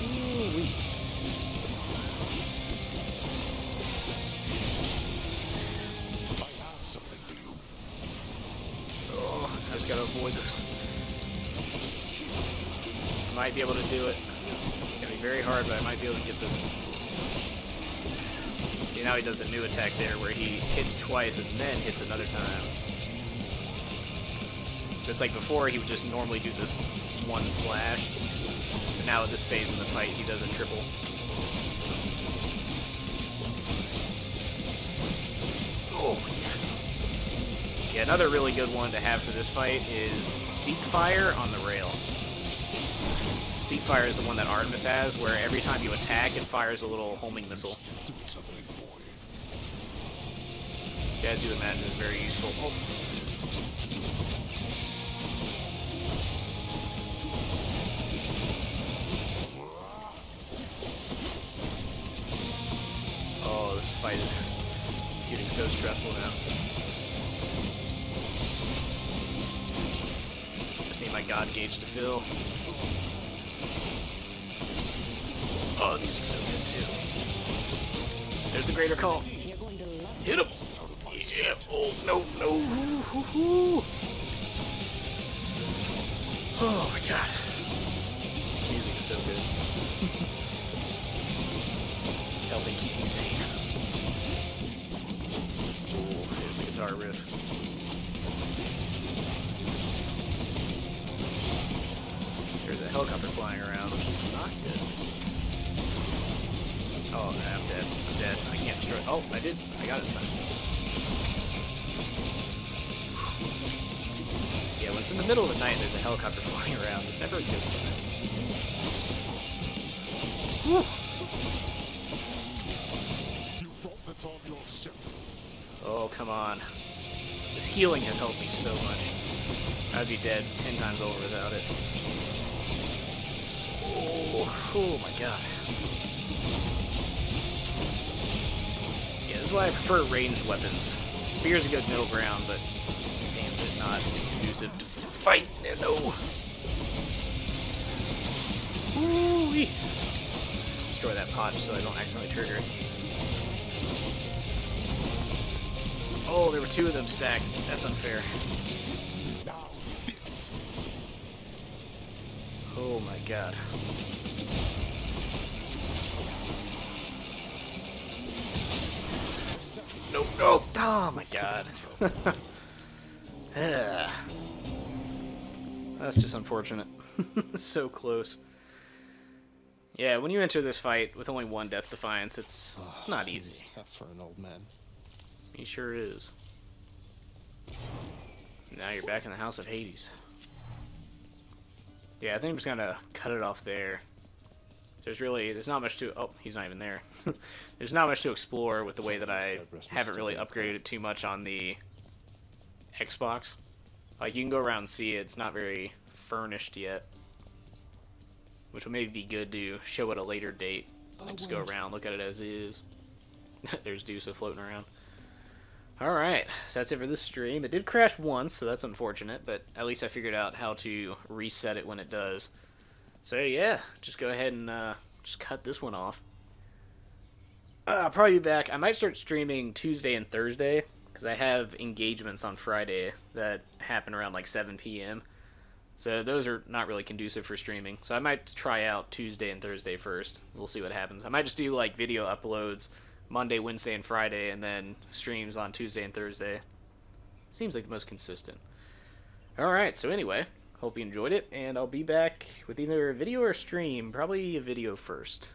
Speaker 1: Ooh-wee. Oh, I just gotta avoid this. I might be able to do it. It's gonna be very hard, but I might be able to get this. See, now he does a new attack there where he hits twice and then hits another time. So it's like before he would just normally do this one slash, but now at this phase in the fight he does a triple. Oh, yeah. Yeah, another really good one to have for this fight is Seek Fire on the rail. Seek Fire is the one that Artemis has, where every time you attack, it fires a little homing missile. As you imagine, is very useful. Oh. Oh, this fight is getting so stressful now. I just need my God gauge to fill. Oh, the music's so good too. There's a greater call. Hit him! Yeah. Oh, no, no. Oh my god. This music is so good. It's helping keep me sane. Oh, there's a guitar riff. There's a helicopter flying around, which is not good. Oh, I'm dead. I'm dead. I can't destroy it. Oh, I did. I got it. Yeah, when it's in the middle of the night and there's a helicopter flying around, it's never a good sign. Whew. Oh, come on. This healing has helped me so much. I'd be dead 10 times over without it. Oh my god. Yeah, this is why I prefer ranged weapons. Spear's a good middle ground, but damn, it's not conducive to fight. No. Woo-wee. Destroy that pot so I don't accidentally trigger it. Oh, there were two of them stacked. That's unfair. Oh my god. Nope, nope. Oh my god. That's just unfortunate. So close. Yeah, when you enter this fight with only one death defiance, it's not easy.
Speaker 2: It's tough for an old man.
Speaker 1: He sure is. Now you're back in the House of Hades. Yeah, I think I'm just gonna cut it off there. There's not much to... Oh, he's not even there. There's not much to explore with the way that I haven't really upgraded it too much on the Xbox. Like, you can go around and see it's not very furnished yet. Which will maybe be good to show at a later date. I just go around, look at it as is. There's Dusa floating around. Alright, so that's it for this stream. It did crash once, so that's unfortunate, but at least I figured out how to reset it when it does. So yeah, just go ahead and just cut this one off. I'll probably be back. I might start streaming Tuesday and Thursday, because I have engagements on Friday that happen around like 7 p.m. So those are not really conducive for streaming. So I might try out Tuesday and Thursday first. We'll see what happens. I might just do like video uploads Monday, Wednesday, and Friday, and then streams on Tuesday and Thursday. Seems like the most consistent. Alright, so anyway, hope you enjoyed it, and I'll be back with either a video or a stream. Probably a video first.